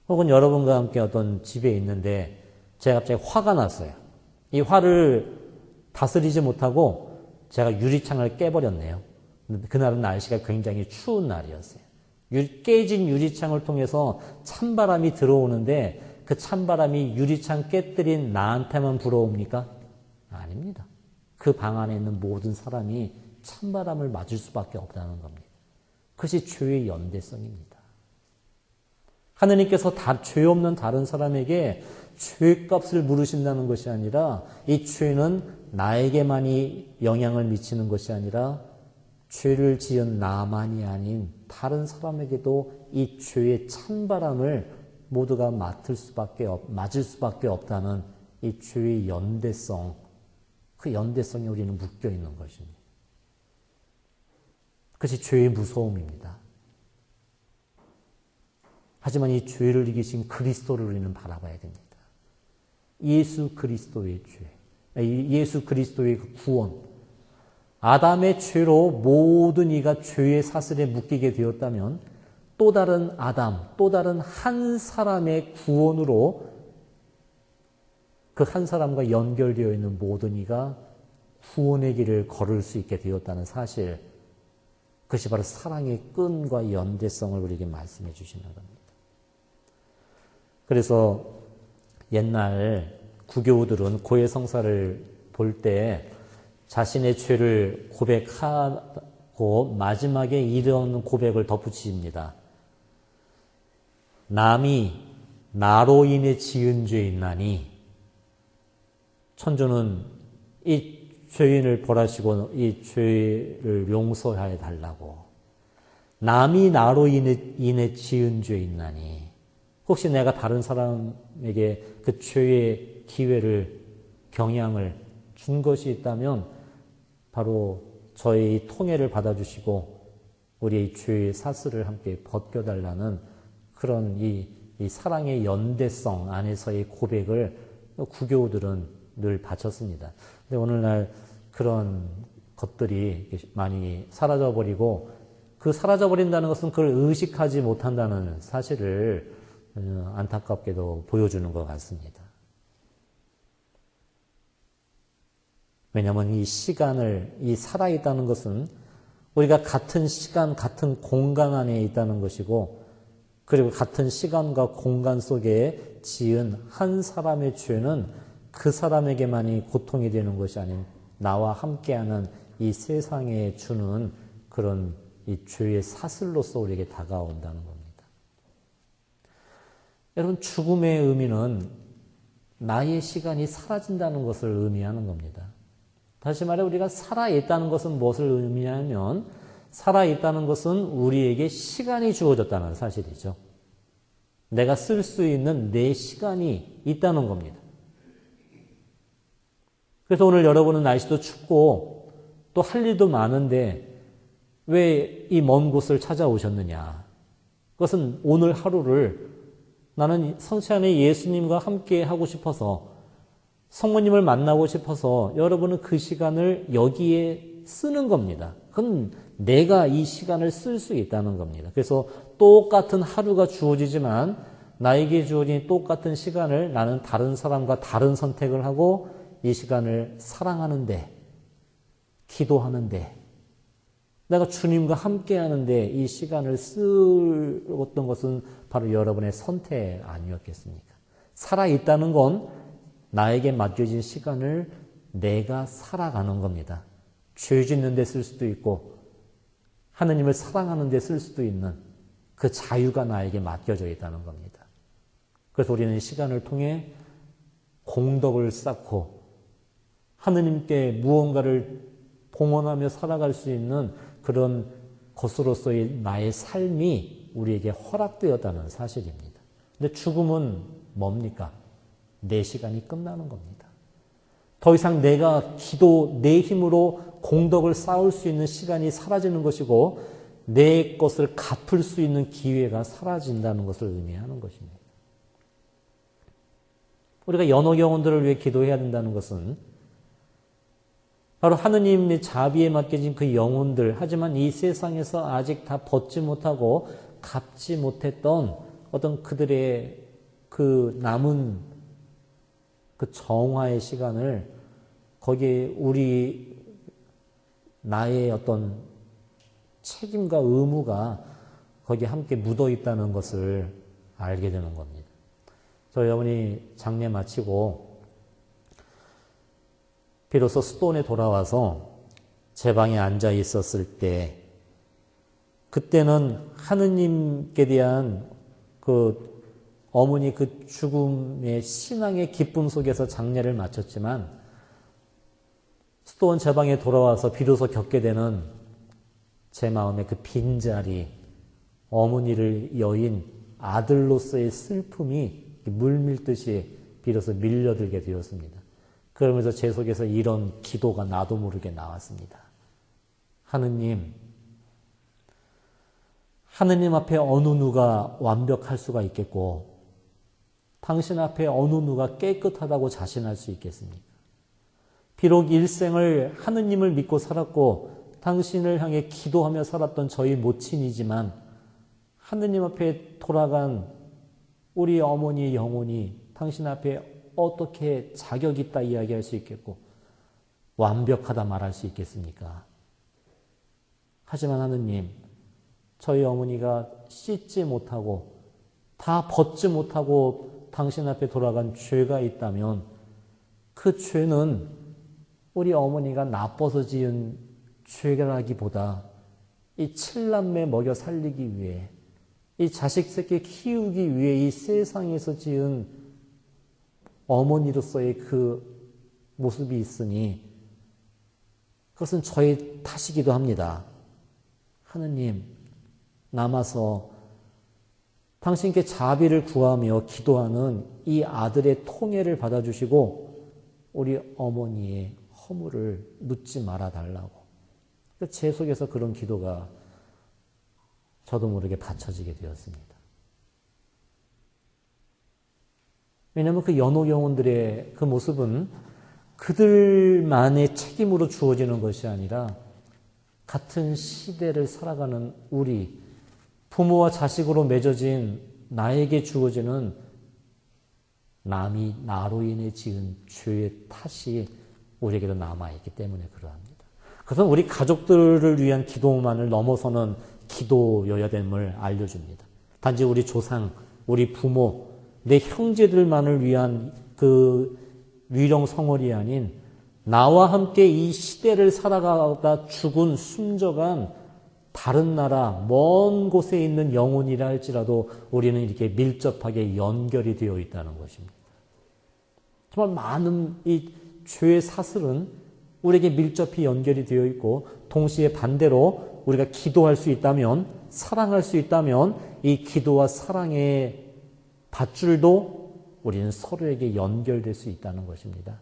혹은 여러분과 함께 어떤 집에 있는데 제가 갑자기 화가 났어요. 이 화를 다스리지 못하고 제가 유리창을 깨버렸네요. 그날은 날씨가 굉장히 추운 날이었어요. 깨진 유리창을 통해서 찬바람이 들어오는데 그 찬바람이 유리창 깨뜨린 나한테만 불어옵니까? 아닙니다. 그 방 안에 있는 모든 사람이 찬바람을 맞을 수밖에 없다는 겁니다. 그것이 죄의 연대성입니다. 하느님께서 죄 없는 다른 사람에게 죄값을 물으신다는 것이 아니라 이 죄는 나에게만이 영향을 미치는 것이 아니라 죄를 지은 나만이 아닌 다른 사람에게도 이 죄의 찬바람을 모두가 맞을 수밖에 없다는 이 죄의 연대성, 그 연대성에 우리는 묶여 있는 것입니다. 그것이 죄의 무서움입니다. 하지만 이 죄를 이기신 그리스도를 우리는 바라봐야 됩니다. 예수 그리스도의 죄, 예수 그리스도의 구원. 아담의 죄로 모든 이가 죄의 사슬에 묶이게 되었다면 또 다른 아담, 또 다른 한 사람의 구원으로 그 한 사람과 연결되어 있는 모든 이가 구원의 길을 걸을 수 있게 되었다는 사실, 그것이 바로 사랑의 끈과 연대성을 우리에게 말씀해 주시는 겁니다. 그래서 옛날 구교우들은 고해성사를 볼 때 자신의 죄를 고백하고 마지막에 이런 고백을 덧붙입니다. 남이 나로 인해 지은 죄있나니 천주는 이 죄인을 벌하시고 이 죄를 용서하여 달라고. 남이 나로 인해 지은 죄있나니 혹시 내가 다른 사람에게 그 죄의 기회를, 경향을 준 것이 있다면 바로 저의 통해를 받아주시고 우리의 죄의 사슬을 함께 벗겨달라는 그런 이 사랑의 연대성 안에서의 고백을 구교우들은 늘 바쳤습니다. 근데 오늘날 그런 것들이 많이 사라져버리고 그 사라져버린다는 것은 그걸 의식하지 못한다는 사실을 안타깝게도 보여주는 것 같습니다. 왜냐하면 이 시간을, 이 살아있다는 것은 우리가 같은 시간, 같은 공간 안에 있다는 것이고 그리고 같은 시간과 공간 속에 지은 한 사람의 죄는 그 사람에게만이 고통이 되는 것이 아닌 나와 함께하는 이 세상에 주는 그런 이 죄의 사슬로서 우리에게 다가온다는 겁니다. 여러분, 죽음의 의미는 나의 시간이 사라진다는 것을 의미하는 겁니다. 다시 말해 우리가 살아있다는 것은 무엇을 의미하냐면 살아있다는 것은 우리에게 시간이 주어졌다는 사실이죠. 내가 쓸 수 있는 내 시간이 있다는 겁니다. 그래서 오늘 여러분은 날씨도 춥고 또 할 일도 많은데 왜 이 먼 곳을 찾아오셨느냐? 그것은 오늘 하루를 나는 성체 안에 예수님과 함께 하고 싶어서 성모님을 만나고 싶어서 여러분은 그 시간을 여기에 쓰는 겁니다. 그건 내가 이 시간을 쓸 수 있다는 겁니다. 그래서 똑같은 하루가 주어지지만 나에게 주어진 똑같은 시간을 나는 다른 사람과 다른 선택을 하고 이 시간을 사랑하는데, 기도하는데, 내가 주님과 함께 하는데 이 시간을 쓰었던 것은 바로 여러분의 선택 아니었겠습니까? 살아있다는 건 나에게 맡겨진 시간을 내가 살아가는 겁니다. 죄 짓는 데 쓸 수도 있고 하느님을 사랑하는 데 쓸 수도 있는 그 자유가 나에게 맡겨져 있다는 겁니다. 그래서 우리는 이 시간을 통해 공덕을 쌓고 하느님께 무언가를 봉헌하며 살아갈 수 있는 그런 것으로서의 나의 삶이 우리에게 허락되었다는 사실입니다. 근데 죽음은 뭡니까? 내 시간이 끝나는 겁니다. 더 이상 내가 내 힘으로 공덕을 쌓을 수 있는 시간이 사라지는 것이고 내 것을 갚을 수 있는 기회가 사라진다는 것을 의미하는 것입니다. 우리가 연옥 영혼들을 위해 기도해야 된다는 것은 바로 하느님의 자비에 맡겨진 그 영혼들, 하지만 이 세상에서 아직 다 벗지 못하고 갚지 못했던 어떤 그들의 그 남은 그 정화의 시간을 거기에 나의 어떤 책임과 의무가 거기에 함께 묻어 있다는 것을 알게 되는 겁니다. 저희 어머니 장례 마치고 비로소 수도원에 돌아와서 제 방에 앉아 있었을 때 그때는 하느님께 대한 그 어머니 그 죽음의 신앙의 기쁨 속에서 장례를 마쳤지만 수도원 제 방에 돌아와서 비로소 겪게 되는 제 마음의 그 빈자리, 어머니를 여인 아들로서의 슬픔이 물밀듯이 비로소 밀려들게 되었습니다. 그러면서 제 속에서 이런 기도가 나도 모르게 나왔습니다. 하느님 앞에 어느 누가 완벽할 수가 있겠고 당신 앞에 어느 누가 깨끗하다고 자신할 수 있겠습니까? 비록 일생을 하느님을 믿고 살았고 당신을 향해 기도하며 살았던 저희 모친이지만 하느님 앞에 돌아간 우리 어머니의 영혼이 당신 앞에 어떻게 자격 있다 이야기할 수 있겠고 완벽하다 말할 수 있겠습니까? 하지만 하느님, 저희 어머니가 씻지 못하고 다 벗지 못하고 당신 앞에 돌아간 죄가 있다면 그 죄는 우리 어머니가 나빠서 지은 죄라기보다 이 7남매 먹여 살리기 위해 이 자식 새끼 키우기 위해 이 세상에서 지은 어머니로서의 그 모습이 있으니 그것은 저의 탓이기도 합니다. 하느님, 남아서 당신께 자비를 구하며 기도하는 이 아들의 통해를 받아주시고 우리 어머니의 허물을 묻지 말아달라고. 제 속에서 그런 기도가 저도 모르게 받쳐지게 되었습니다. 왜냐하면 그 연옥 영혼들의 그 모습은 그들만의 책임으로 주어지는 것이 아니라 같은 시대를 살아가는 우리, 부모와 자식으로 맺어진 나에게 주어지는 남이 나로 인해 지은 죄의 탓이 우리에게도 남아있기 때문에 그러합니다. 그것은 우리 가족들을 위한 기도만을 넘어서는 기도여야 됨을 알려줍니다. 단지 우리 조상, 우리 부모, 내 형제들만을 위한 그 위령성월이 아닌 나와 함께 이 시대를 살아가다 죽은 숨져간 다른 나라 먼 곳에 있는 영혼이라 할지라도 우리는 이렇게 밀접하게 연결이 되어 있다는 것입니다. 정말 많은 이 죄의 사슬은 우리에게 밀접히 연결이 되어 있고 동시에 반대로 우리가 기도할 수 있다면, 사랑할 수 있다면 이 기도와 사랑의 밧줄도 우리는 서로에게 연결될 수 있다는 것입니다.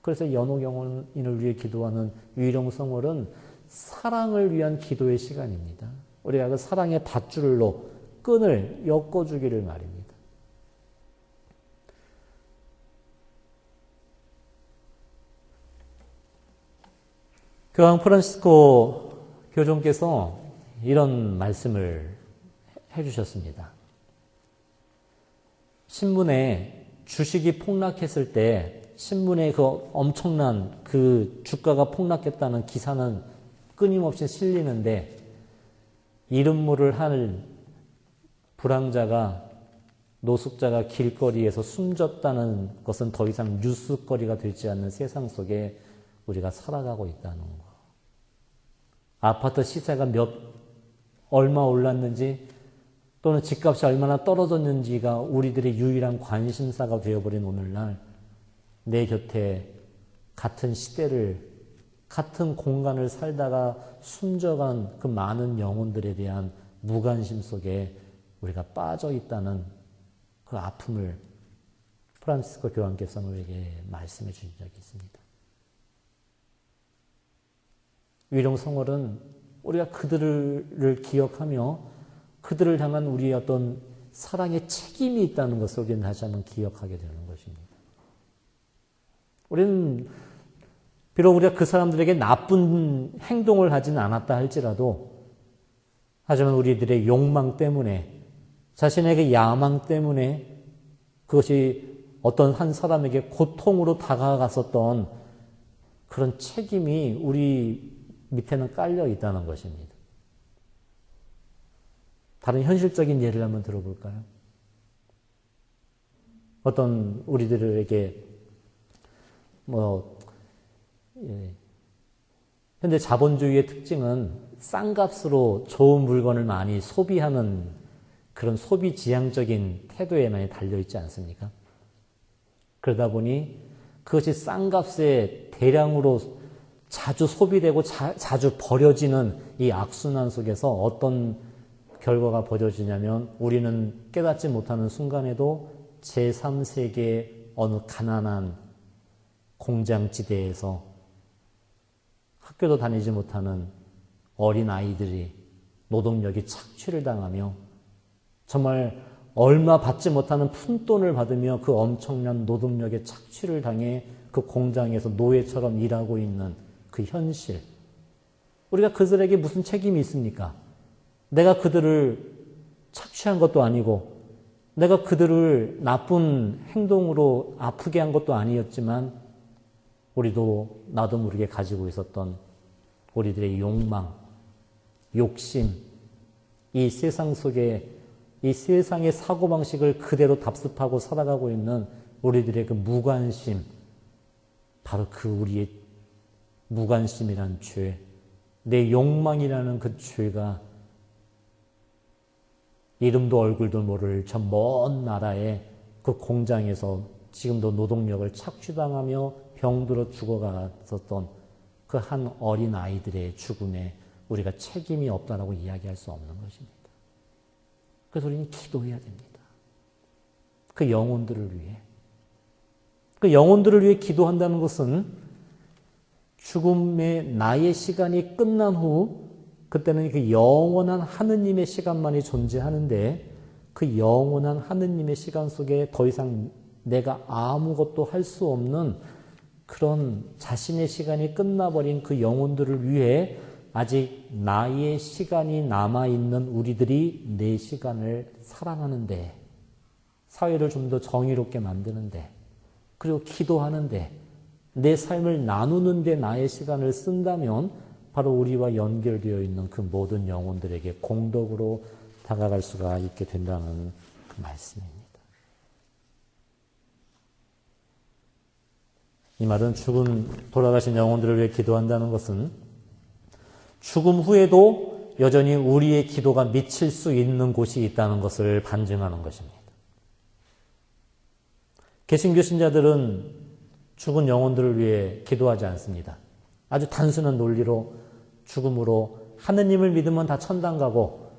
그래서 연옥 영혼인을 위해 기도하는 위령성월은 사랑을 위한 기도의 시간입니다. 우리가 그 사랑의 밧줄로 끈을 엮어주기를 말입니다. 교황 프란시스코 교종께서 이런 말씀을 해주셨습니다. 신문에 주식이 폭락했을 때 신문에 그 엄청난 그 주가가 폭락했다는 기사는 끊임없이 실리는데 이름 모를 한 불황자가 노숙자가 길거리에서 숨졌다는 것은 더 이상 뉴스거리가 되지 않는 세상 속에 우리가 살아가고 있다는 거. 아파트 시세가 얼마 올랐는지 또는 집값이 얼마나 떨어졌는지가 우리들의 유일한 관심사가 되어버린 오늘날 내 곁에 같은 시대를, 같은 공간을 살다가 숨져간 그 많은 영혼들에 대한 무관심 속에 우리가 빠져 있다는 그 아픔을 프란시스코 교황께서는 우리에게 말씀해 주신 적이 있습니다. 위령성월은 우리가 그들을 기억하며 그들을 향한 우리의 어떤 사랑의 책임이 있다는 것을 우리는 다시 한번 기억하게 되는 것입니다. 우리는 비록 우리가 그 사람들에게 나쁜 행동을 하지는 않았다 할지라도 하지만 우리들의 욕망 때문에 자신의 그 야망 때문에 그것이 어떤 한 사람에게 고통으로 다가갔었던 그런 책임이 우리 밑에는 깔려 있다는 것입니다. 다른 현실적인 예를 한번 들어볼까요? 어떤 우리들에게 현재 자본주의의 특징은 싼 값으로 좋은 물건을 많이 소비하는 그런 소비 지향적인 태도에 많이 달려있지 않습니까? 그러다 보니 그것이 싼 값에 대량으로 자주 소비되고 자주 버려지는 이 악순환 속에서 어떤 결과가 벌어지냐면 우리는 깨닫지 못하는 순간에도 제3세계의 어느 가난한 공장지대에서 학교도 다니지 못하는 어린 아이들이 노동력이 착취를 당하며 정말 얼마 받지 못하는 푼돈을 받으며 그 엄청난 노동력에 착취를 당해 그 공장에서 노예처럼 일하고 있는 그 현실. 우리가 그들에게 무슨 책임이 있습니까? 내가 그들을 착취한 것도 아니고 내가 그들을 나쁜 행동으로 아프게 한 것도 아니었지만 우리도 나도 모르게 가지고 있었던 우리들의 욕망, 욕심, 이 세상 속에 이 세상의 사고방식을 그대로 답습하고 살아가고 있는 우리들의 그 무관심, 바로 그 우리의 무관심이란 죄, 내 욕망이라는 그 죄가 이름도 얼굴도 모를 저 먼 나라의 그 공장에서 지금도 노동력을 착취당하며 병들어 죽어갔었던 그 한 어린 아이들의 죽음에 우리가 책임이 없다라고 이야기할 수 없는 것입니다. 그래서 우리는 기도해야 됩니다. 그 영혼들을 위해. 그 영혼들을 위해 기도한다는 것은 죽음의 나의 시간이 끝난 후 그때는 그 영원한 하느님의 시간만이 존재하는데 그 영원한 하느님의 시간 속에 더 이상 내가 아무것도 할 수 없는 그런 자신의 시간이 끝나버린 그 영혼들을 위해 아직 나의 시간이 남아있는 우리들이 내 시간을 사랑하는데, 사회를 좀 더 정의롭게 만드는데, 그리고 기도하는데, 내 삶을 나누는데 나의 시간을 쓴다면 바로 우리와 연결되어 있는 그 모든 영혼들에게 공덕으로 다가갈 수가 있게 된다는 그 말씀입니다. 이 말은 돌아가신 영혼들을 위해 기도한다는 것은 죽음 후에도 여전히 우리의 기도가 미칠 수 있는 곳이 있다는 것을 반증하는 것입니다. 개신교 신자들은 죽은 영혼들을 위해 기도하지 않습니다. 아주 단순한 논리로 죽음으로 하느님을 믿으면 다 천당 가고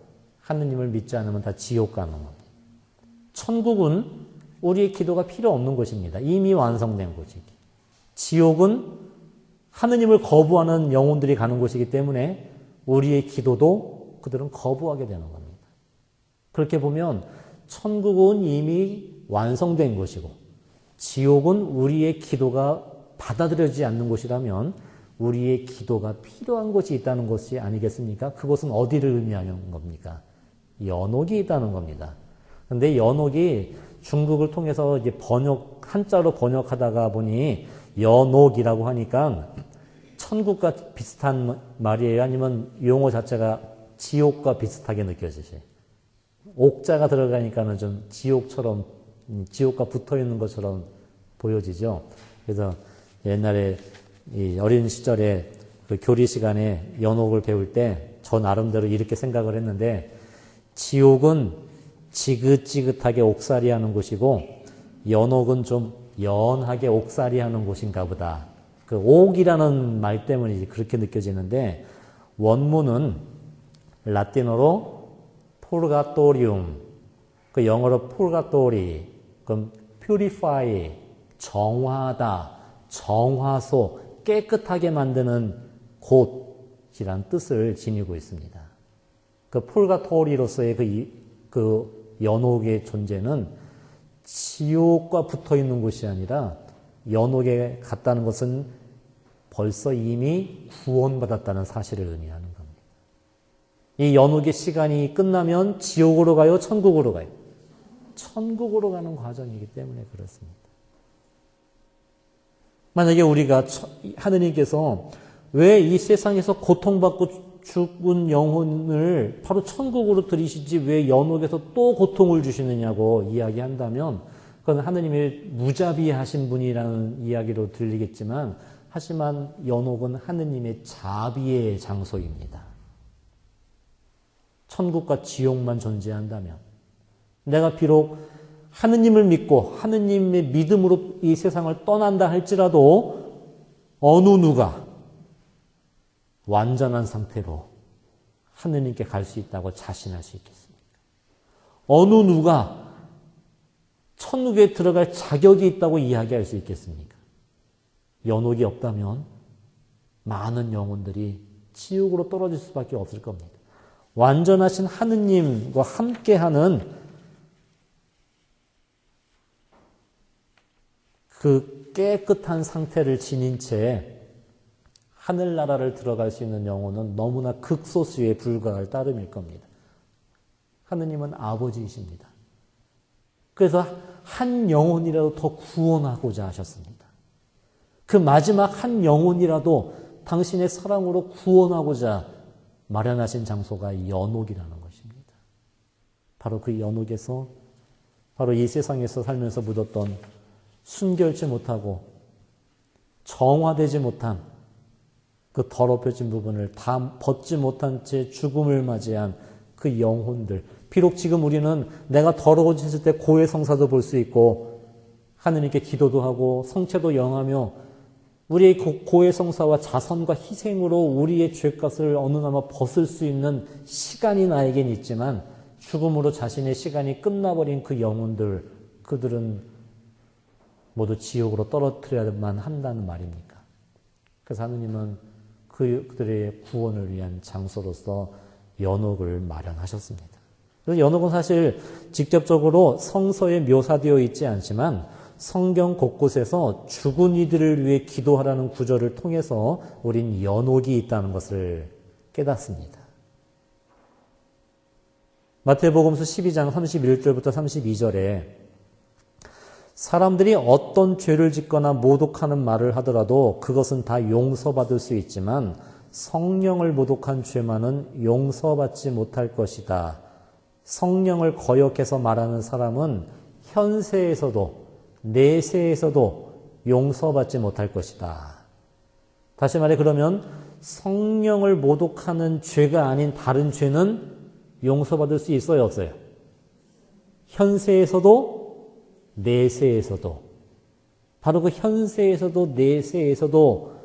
하느님을 믿지 않으면 다 지옥 가는 겁니다. 천국은 우리의 기도가 필요 없는 곳입니다. 이미 완성된 곳이기. 지옥은 하느님을 거부하는 영혼들이 가는 곳이기 때문에 우리의 기도도 그들은 거부하게 되는 겁니다. 그렇게 보면 천국은 이미 완성된 곳이고 지옥은 우리의 기도가 받아들여지지 않는 곳이라면 우리의 기도가 필요한 곳이 있다는 것이 아니겠습니까? 그곳은 어디를 의미하는 겁니까? 연옥이 있다는 겁니다. 그런데 연옥이 중국을 통해서 이제 한자로 번역하다가 보니 연옥이라고 하니까 천국과 비슷한 말이에요? 아니면 용어 자체가 지옥과 비슷하게 느껴지세요? 옥자가 들어가니까는 좀 지옥과 붙어 있는 것처럼 보여지죠? 그래서 옛날에 이 어린 시절에 그 교리 시간에 연옥을 배울 때 저 나름대로 이렇게 생각을 했는데 지옥은 지긋지긋하게 옥살이 하는 곳이고 연옥은 좀 연하게 옥살이 하는 곳인가 보다. 그 옥이라는 말 때문에 그렇게 느껴지는데 원문은 라틴어로 purgatorium, 그 영어로 purgatory, 그럼 purify, 정화하다, 정화소, 깨끗하게 만드는 곳이란 뜻을 지니고 있습니다. 그 purgatory로서의 그 연옥의 존재는 지옥과 붙어 있는 곳이 아니라 연옥에 갔다는 것은 벌써 이미 구원받았다는 사실을 의미하는 겁니다. 이 연옥의 시간이 끝나면 지옥으로 가요? 천국으로 가요? 천국으로 가는 과정이기 때문에 그렇습니다. 만약에 우리가 하느님께서 왜 이 세상에서 고통받고 죽은 영혼을 바로 천국으로 들이시지 왜 연옥에서 또 고통을 주시느냐고 이야기한다면 그건 하느님의 무자비하신 분이라는 이야기로 들리겠지만 하지만 연옥은 하느님의 자비의 장소입니다. 천국과 지옥만 존재한다면 내가 비록 하느님을 믿고 하느님의 믿음으로 이 세상을 떠난다 할지라도 어느 누가 완전한 상태로 하느님께 갈 수 있다고 자신할 수 있겠습니까? 어느 누가 천국에 들어갈 자격이 있다고 이야기할 수 있겠습니까? 연옥이 없다면 많은 영혼들이 지옥으로 떨어질 수밖에 없을 겁니다. 완전하신 하느님과 함께하는 그 깨끗한 상태를 지닌 채 하늘나라를 들어갈 수 있는 영혼은 너무나 극소수에 불과할 따름일 겁니다. 하느님은 아버지이십니다. 그래서 한 영혼이라도 더 구원하고자 하셨습니다. 그 마지막 한 영혼이라도 당신의 사랑으로 구원하고자 마련하신 장소가 연옥이라는 것입니다. 바로 그 연옥에서 바로 이 세상에서 살면서 묻었던 순결치 못하고 정화되지 못한 그 더럽혀진 부분을 다 벗지 못한 채 죽음을 맞이한 그 영혼들. 비록 지금 우리는 내가 더러워졌을 때 고해 성사도 볼 수 있고 하느님께 기도도 하고 성체도 영하며 우리의 고해 성사와 자선과 희생으로 우리의 죄값을 어느나마 벗을 수 있는 시간이 나에겐 있지만 죽음으로 자신의 시간이 끝나버린 그 영혼들, 그들은 모두 지옥으로 떨어뜨려야만 한다는 말입니까? 그래서 하느님은 그들의 구원을 위한 장소로서 연옥을 마련하셨습니다. 그래서 연옥은 사실 직접적으로 성서에 묘사되어 있지 않지만 성경 곳곳에서 죽은 이들을 위해 기도하라는 구절을 통해서 우린 연옥이 있다는 것을 깨닫습니다. 마태복음서 12장 31절부터 32절에 사람들이 어떤 죄를 짓거나 모독하는 말을 하더라도 그것은 다 용서받을 수 있지만 성령을 모독한 죄만은 용서받지 못할 것이다. 성령을 거역해서 말하는 사람은 현세에서도 내세에서도 용서받지 못할 것이다. 다시 말해 그러면 성령을 모독하는 죄가 아닌 다른 죄는 용서받을 수 있어요, 없어요? 현세에서도 내세에서도. 바로 그 현세에서도 내세에서도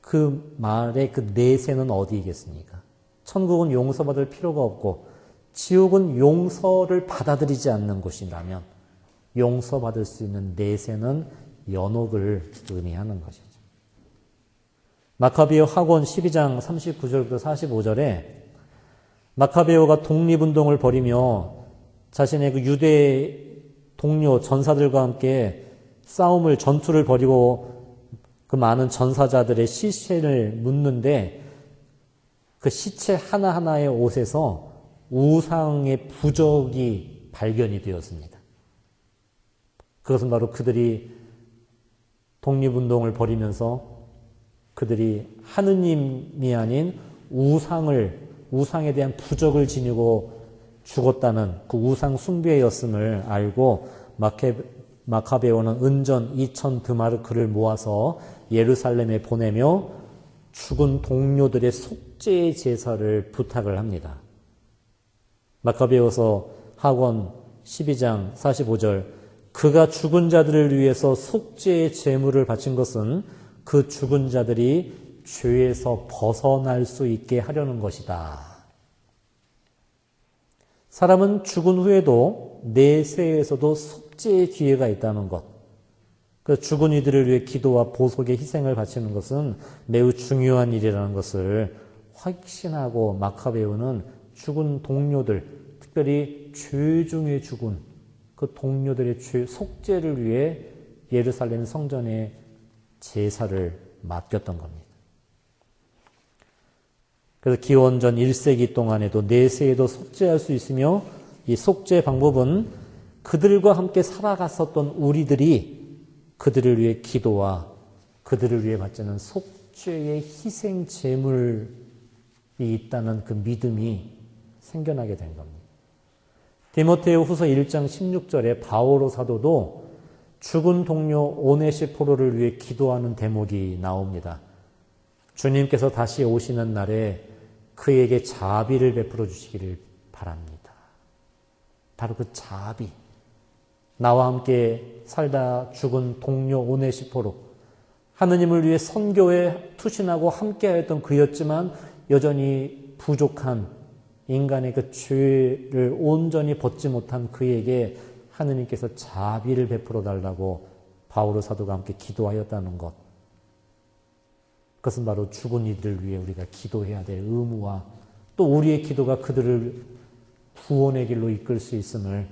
그 말의 그 내세는 어디이겠습니까? 천국은 용서받을 필요가 없고 지옥은 용서를 받아들이지 않는 곳이라면 용서받을 수 있는 내세는 연옥을 의미하는 것이죠. 마카베오 학원 12장 39절부터 45절에 마카베오가 독립운동을 벌이며 자신의 그 유대 동료 전사들과 함께 전투를 벌이고 그 많은 전사자들의 시체를 묻는데 그 시체 하나하나의 옷에서 우상의 부적이 발견이 되었습니다. 그것은 바로 그들이 독립운동을 벌이면서 그들이 하느님이 아닌 우상에 대한 부적을 지니고 죽었다는 그 우상 숭배였음을 알고 마카베오는 은전 2,000 드마르크를 모아서 예루살렘에 보내며 죽은 동료들의 속죄 제사를 부탁을 합니다. 마카베오서 학원 12장 45절 그가 죽은 자들을 위해서 속죄의 제물을 바친 것은 그 죽은 자들이 죄에서 벗어날 수 있게 하려는 것이다. 사람은 죽은 후에도 내세에서도 속죄의 기회가 있다는 것. 그 죽은 이들을 위해 기도와 보속의 희생을 바치는 것은 매우 중요한 일이라는 것을 확신하고 마카베오는 죽은 동료들, 특별히 죄 중에 죽은 그 동료들의 속죄를 위해 예루살렘 성전에 제사를 맡겼던 겁니다. 그래서 기원전 1세기 동안에도 내세에도 속죄할 수 있으며 이 속죄 방법은 그들과 함께 살아갔었던 우리들이 그들을 위해 기도와 그들을 위해 바치는 속죄의 희생 제물을 있다는 그 믿음이 생겨나게 된 겁니다. 디모데후 후서 1장 16절에 바오로 사도도 죽은 동료 오네시포로를 위해 기도하는 대목이 나옵니다. 주님께서 다시 오시는 날에 그에게 자비를 베풀어 주시기를 바랍니다. 바로 그 자비. 나와 함께 살다 죽은 동료 오네시포로, 하느님을 위해 선교에 투신하고 함께하였던 그였지만 여전히 부족한 인간의 그 죄를 온전히 벗지 못한 그에게 하느님께서 자비를 베풀어 달라고 바오로 사도가 함께 기도하였다는 것. 그것은 바로 죽은 이들을 위해 우리가 기도해야 될 의무와 또 우리의 기도가 그들을 구원의 길로 이끌 수 있음을,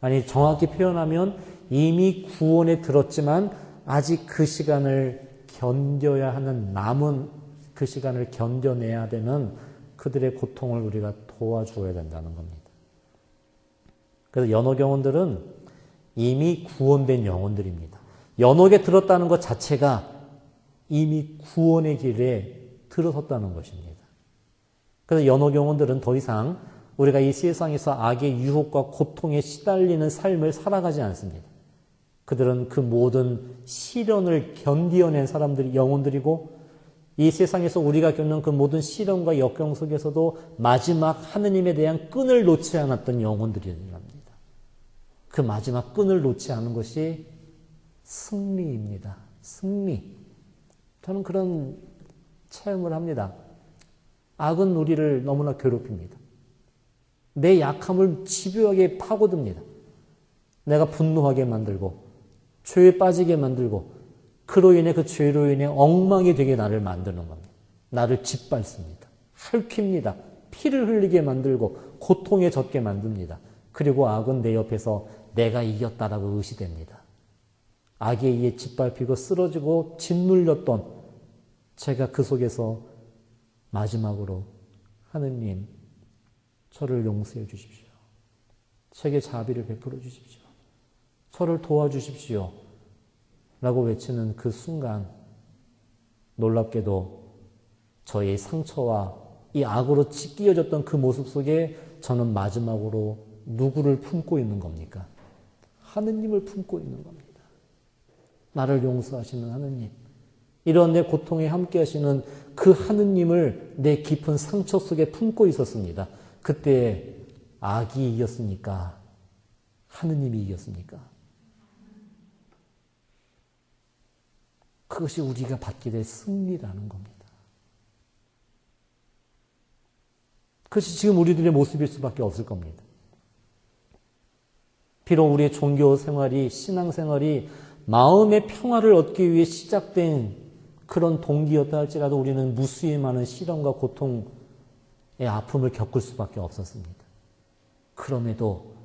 아니 정확히 표현하면 이미 구원에 들었지만 아직 그 시간을 견뎌야 하는, 남은 그 시간을 견뎌내야 되는 그들의 고통을 우리가 도와줘야 된다는 겁니다. 그래서 연옥 영혼들은 이미 구원된 영혼들입니다. 연옥에 들었다는 것 자체가 이미 구원의 길에 들어섰다는 것입니다. 그래서 연옥 영혼들은 더 이상 우리가 이 세상에서 악의 유혹과 고통에 시달리는 삶을 살아가지 않습니다. 그들은 그 모든 시련을 견디어낸 사람들이 영혼들이고, 이 세상에서 우리가 겪는 그 모든 시련과 역경 속에서도 마지막 하느님에 대한 끈을 놓지 않았던 영혼들이랍니다. 그 마지막 끈을 놓지 않은 것이 승리입니다. 승리. 저는 그런 체험을 합니다. 악은 우리를 너무나 괴롭힙니다. 내 약함을 집요하게 파고듭니다. 내가 분노하게 만들고 죄에 빠지게 만들고 그로 인해, 그 죄로 인해 엉망이 되게 나를 만드는 겁니다. 나를 짓밟습니다. 핥힙니다. 피를 흘리게 만들고 고통에 젖게 만듭니다. 그리고 악은 내 옆에서 내가 이겼다라고 의시됩니다. 악에 의해 짓밟히고 쓰러지고 짓눌렸던 제가 그 속에서 마지막으로 하느님, 저를 용서해 주십시오. 제게 자비를 베풀어 주십시오. 저를 도와주십시오. 라고 외치는 그 순간, 놀랍게도 저의 상처와 이 악으로 찢겨졌던 그 모습 속에 저는 마지막으로 누구를 품고 있는 겁니까? 하느님을 품고 있는 겁니다. 나를 용서하시는 하느님, 이런 내 고통에 함께 하시는 그 하느님을 내 깊은 상처 속에 품고 있었습니다. 그때 악이 이겼습니까? 하느님이 이겼습니까? 그것이 우리가 받게 될 승리라는 겁니다. 그것이 지금 우리들의 모습일 수밖에 없을 겁니다. 비록 우리의 종교 생활이, 신앙 생활이 마음의 평화를 얻기 위해 시작된 그런 동기였다 할지라도 우리는 무수히 많은 시련과 고통의 아픔을 겪을 수밖에 없었습니다. 그럼에도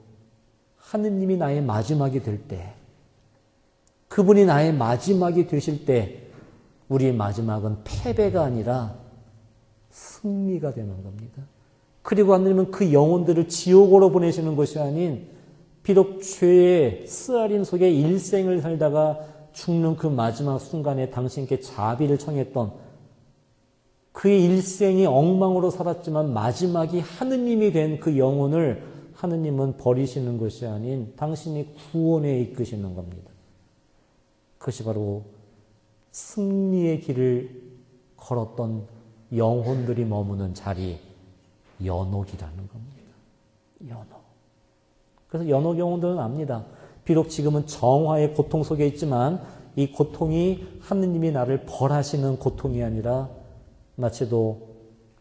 하느님이 나의 마지막이 될 때, 그분이 나의 마지막이 되실 때 우리의 마지막은 패배가 아니라 승리가 되는 겁니다. 그리고 하느님은 그 영혼들을 지옥으로 보내시는 것이 아닌, 비록 죄의 쓰아림 속에 일생을 살다가 죽는 그 마지막 순간에 당신께 자비를 청했던, 그의 일생이 엉망으로 살았지만 마지막이 하느님이 된 그 영혼을 하느님은 버리시는 것이 아닌 당신이 구원에 이끄시는 겁니다. 그것이 바로 승리의 길을 걸었던 영혼들이 머무는 자리, 연옥이라는 겁니다. 연옥. 그래서 연옥 영혼들은 압니다. 비록 지금은 정화의 고통 속에 있지만 이 고통이 하느님이 나를 벌하시는 고통이 아니라, 마치도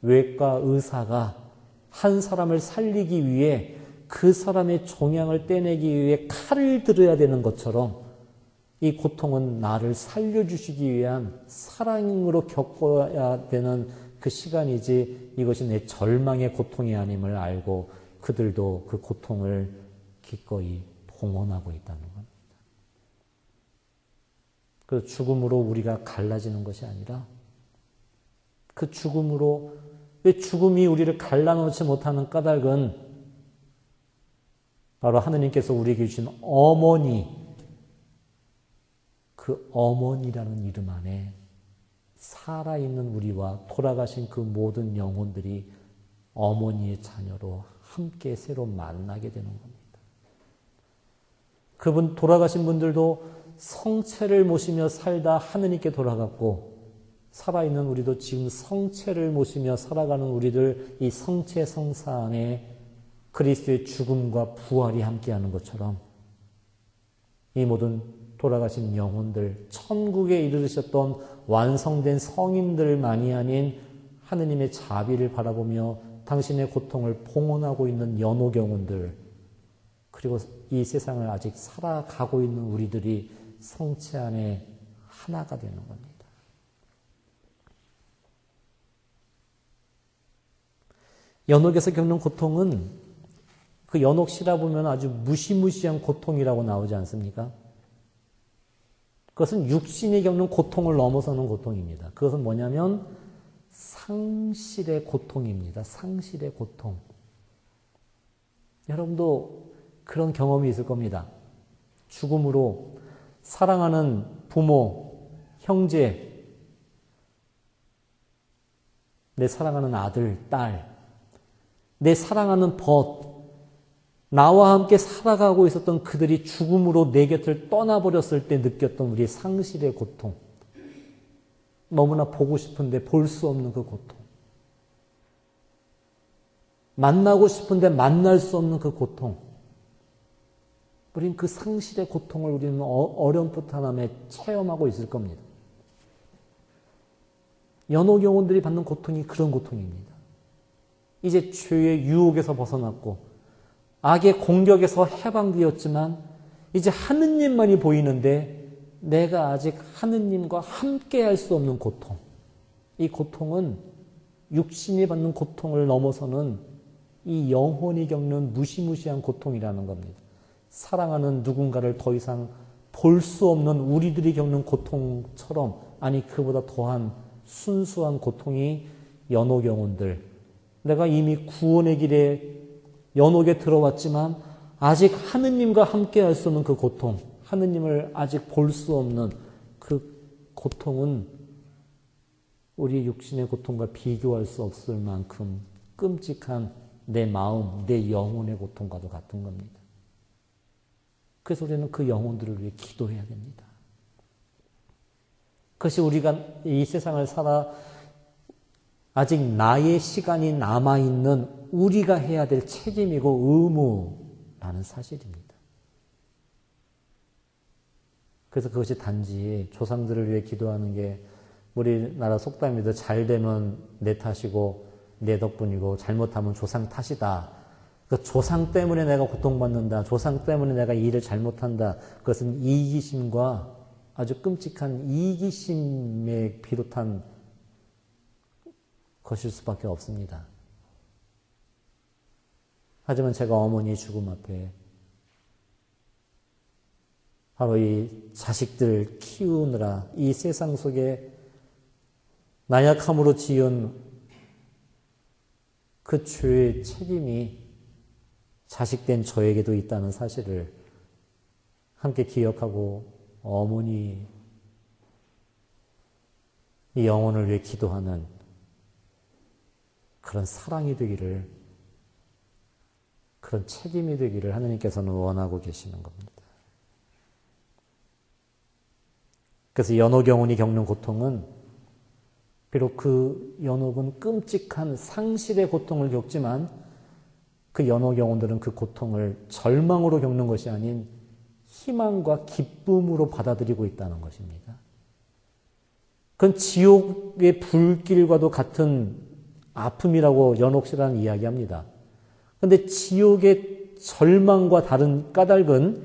외과 의사가 한 사람을 살리기 위해 그 사람의 종양을 떼내기 위해 칼을 들어야 되는 것처럼, 이 고통은 나를 살려주시기 위한 사랑으로 겪어야 되는 그 시간이지, 이것이 내 절망의 고통이 아님을 알고 그들도 그 고통을 기꺼이 봉헌하고 있다는 겁니다. 그 죽음으로 우리가 갈라지는 것이 아니라, 그 죽음으로, 왜 죽음이 우리를 갈라놓지 못하는 까닭은 바로 하느님께서 우리에게 주신 어머니, 그 어머니라는 이름 안에 살아있는 우리와 돌아가신 그 모든 영혼들이 어머니의 자녀로 함께 새로 만나게 되는 겁니다. 그분 돌아가신 분들도 성체를 모시며 살다 하느님께 돌아갔고, 살아있는 우리도 지금 성체를 모시며 살아가는 우리들, 이 성체 성사 안에 그리스도의 죽음과 부활이 함께하는 것처럼 이 모든 돌아가신 영혼들, 천국에 이르르셨던 완성된 성인들만이 아닌 하느님의 자비를 바라보며 당신의 고통을 봉헌하고 있는 연옥 영혼들, 그리고 이 세상을 아직 살아가고 있는 우리들이 성체 안에 하나가 되는 겁니다. 연옥에서 겪는 고통은 그 연옥 시라 보면 아주 무시무시한 고통이라고 나오지 않습니까? 그것은 육신이 겪는 고통을 넘어서는 고통입니다. 그것은 뭐냐면 상실의 고통입니다. 상실의 고통. 여러분도 그런 경험이 있을 겁니다. 죽음으로 사랑하는 부모, 형제, 내 사랑하는 아들, 딸, 내 사랑하는 벗, 나와 함께 살아가고 있었던 그들이 죽음으로 내 곁을 떠나버렸을 때 느꼈던 우리의 상실의 고통. 너무나 보고 싶은데 볼 수 없는 그 고통. 만나고 싶은데 만날 수 없는 그 고통. 우리는 그 상실의 고통을 우리는 어렴풋한함에 체험하고 있을 겁니다. 연옥 영혼들이 받는 고통이 그런 고통입니다. 이제 죄의 유혹에서 벗어났고 악의 공격에서 해방되었지만 이제 하느님만이 보이는데 내가 아직 하느님과 함께 할 수 없는 고통. 이 고통은 육신이 받는 고통을 넘어서는 이 영혼이 겪는 무시무시한 고통이라는 겁니다. 사랑하는 누군가를 더 이상 볼 수 없는 우리들이 겪는 고통처럼, 아니 그보다 더한 순수한 고통이 연옥 영혼들, 내가 이미 구원의 길에 연옥에 들어왔지만 아직 하느님과 함께 할 수 없는 그 고통, 하느님을 아직 볼 수 없는 그 고통은 우리 육신의 고통과 비교할 수 없을 만큼 끔찍한 내 마음, 내 영혼의 고통과도 같은 겁니다. 그래서 우리는 그 영혼들을 위해 기도해야 됩니다. 그것이 우리가 이 세상을 살아 아직 나의 시간이 남아있는 우리가 해야 될 책임이고 의무라는 사실입니다. 그래서 그것이 단지 조상들을 위해 기도하는 게 우리나라 속담이도 잘 되면 내 탓이고 내 덕분이고 잘못하면 조상 탓이다. 그 조상 때문에 내가 고통받는다. 조상 때문에 내가 일을 잘못한다. 그것은 이기심과 아주 끔찍한 이기심에 비롯한 것일 수밖에 없습니다. 하지만 제가 어머니의 죽음 앞에 바로 이 자식들 키우느라 이 세상 속에 나약함으로 지은 그 죄의 책임이 자식된 저에게도 있다는 사실을 함께 기억하고 어머니 이 영혼을 위해 기도하는 그런 사랑이 되기를, 그런 책임이 되기를 하느님께서는 원하고 계시는 겁니다. 그래서 연옥 영혼이 겪는 고통은 비록 그 연옥은 끔찍한 상실의 고통을 겪지만 그 연옥 영혼들은 그 고통을 절망으로 겪는 것이 아닌 희망과 기쁨으로 받아들이고 있다는 것입니다. 그건 지옥의 불길과도 같은 아픔이라고 연옥시라는 이야기합니다. 그런데 지옥의 절망과 다른 까닭은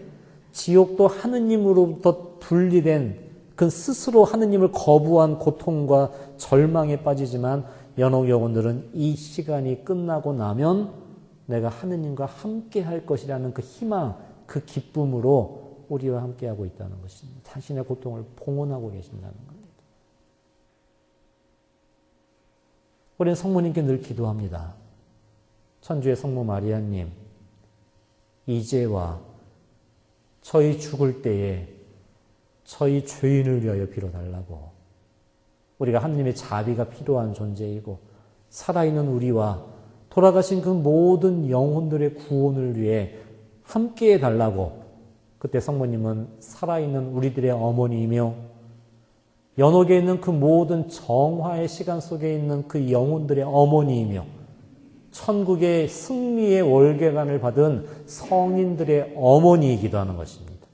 지옥도 하느님으로부터 분리된 그 스스로 하느님을 거부한 고통과 절망에 빠지지만 연옥 영혼들은 이 시간이 끝나고 나면 내가 하느님과 함께 할 것이라는 그 희망, 그 기쁨으로 우리와 함께하고 있다는 것입니다. 자신의 고통을 봉헌하고 계신다는 겁니다. 우리는 성모님께 늘 기도합니다. 천주의 성모 마리아님, 이제와 저희 죽을 때에 저희 죄인을 위하여 빌어달라고 우리가 하느님의 자비가 필요한 존재이고 살아있는 우리와 돌아가신 그 모든 영혼들의 구원을 위해 함께해 달라고 그때 성모님은 살아있는 우리들의 어머니이며 연옥에 있는 그 모든 정화의 시간 속에 있는 그 영혼들의 어머니이며 천국의 승리의 월계관을 받은 성인들의 어머니이기도 하는 것입니다.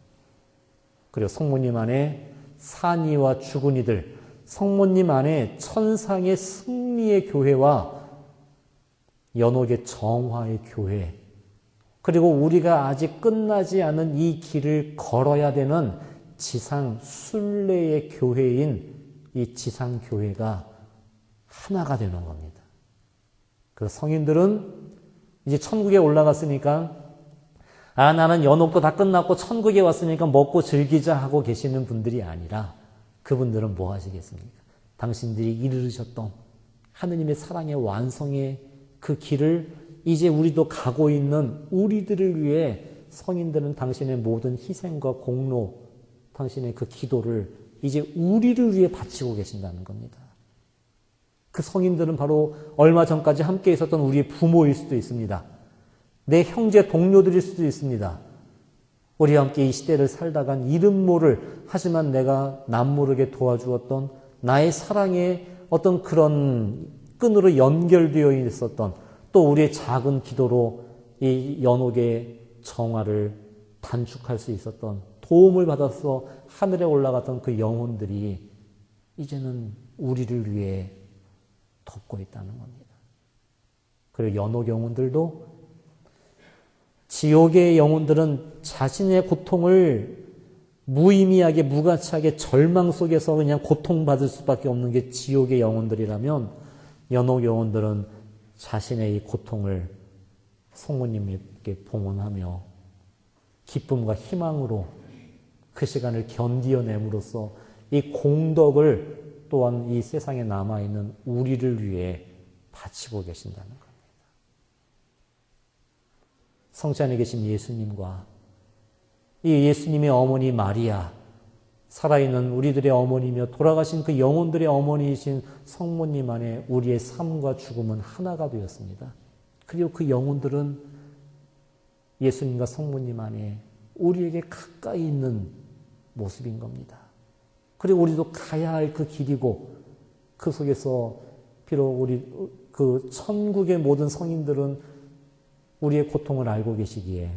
그리고 성모님 안에 산이와 주군이들, 성모님 안에 천상의 승리의 교회와 연옥의 정화의 교회, 그리고 우리가 아직 끝나지 않은 이 길을 걸어야 되는 지상 순례의 교회인 이 지상 교회가 하나가 되는 겁니다. 그래서 성인들은 이제 천국에 올라갔으니까 나는 연옥도 다 끝났고 천국에 왔으니까 먹고 즐기자 하고 계시는 분들이 아니라 그분들은 뭐 하시겠습니까? 당신들이 이르셨던 하느님의 사랑의 완성의 그 길을 이제 우리도 가고 있는 우리들을 위해 성인들은 당신의 모든 희생과 공로, 당신의 그 기도를 이제 우리를 위해 바치고 계신다는 겁니다. 그 성인들은 바로 얼마 전까지 함께 있었던 우리의 부모일 수도 있습니다. 내 형제 동료들일 수도 있습니다. 우리와 함께 이 시대를 살다간 이름 모를, 하지만 내가 남 모르게 도와주었던 나의 사랑의 어떤 그런 끈으로 연결되어 있었던, 또 우리의 작은 기도로 이 연옥의 정화를 단축할 수 있었던, 도움을 받아서 하늘에 올라갔던 그 영혼들이 이제는 우리를 위해 돕고 있다는 겁니다. 그리고 연옥 영혼들도, 지옥의 영혼들은 자신의 고통을 무의미하게 무가치하게 절망 속에서 그냥 고통받을 수밖에 없는 게 지옥의 영혼들이라면, 연옥 영혼들은 자신의 이 고통을 성모님께 봉헌하며 기쁨과 희망으로 그 시간을 견디어냄으로써 이 공덕을 또한 이 세상에 남아있는 우리를 위해 바치고 계신다는 겁니다. 성체 안에 계신 예수님과 이 예수님의 어머니 마리아, 살아있는 우리들의 어머니며 돌아가신 그 영혼들의 어머니이신 성모님 안에 우리의 삶과 죽음은 하나가 되었습니다. 그리고 그 영혼들은 예수님과 성모님 안에 우리에게 가까이 있는 모습인 겁니다. 그리고 우리도 가야 할 그 길이고, 그 속에서 비록 우리 그 천국의 모든 성인들은 우리의 고통을 알고 계시기에,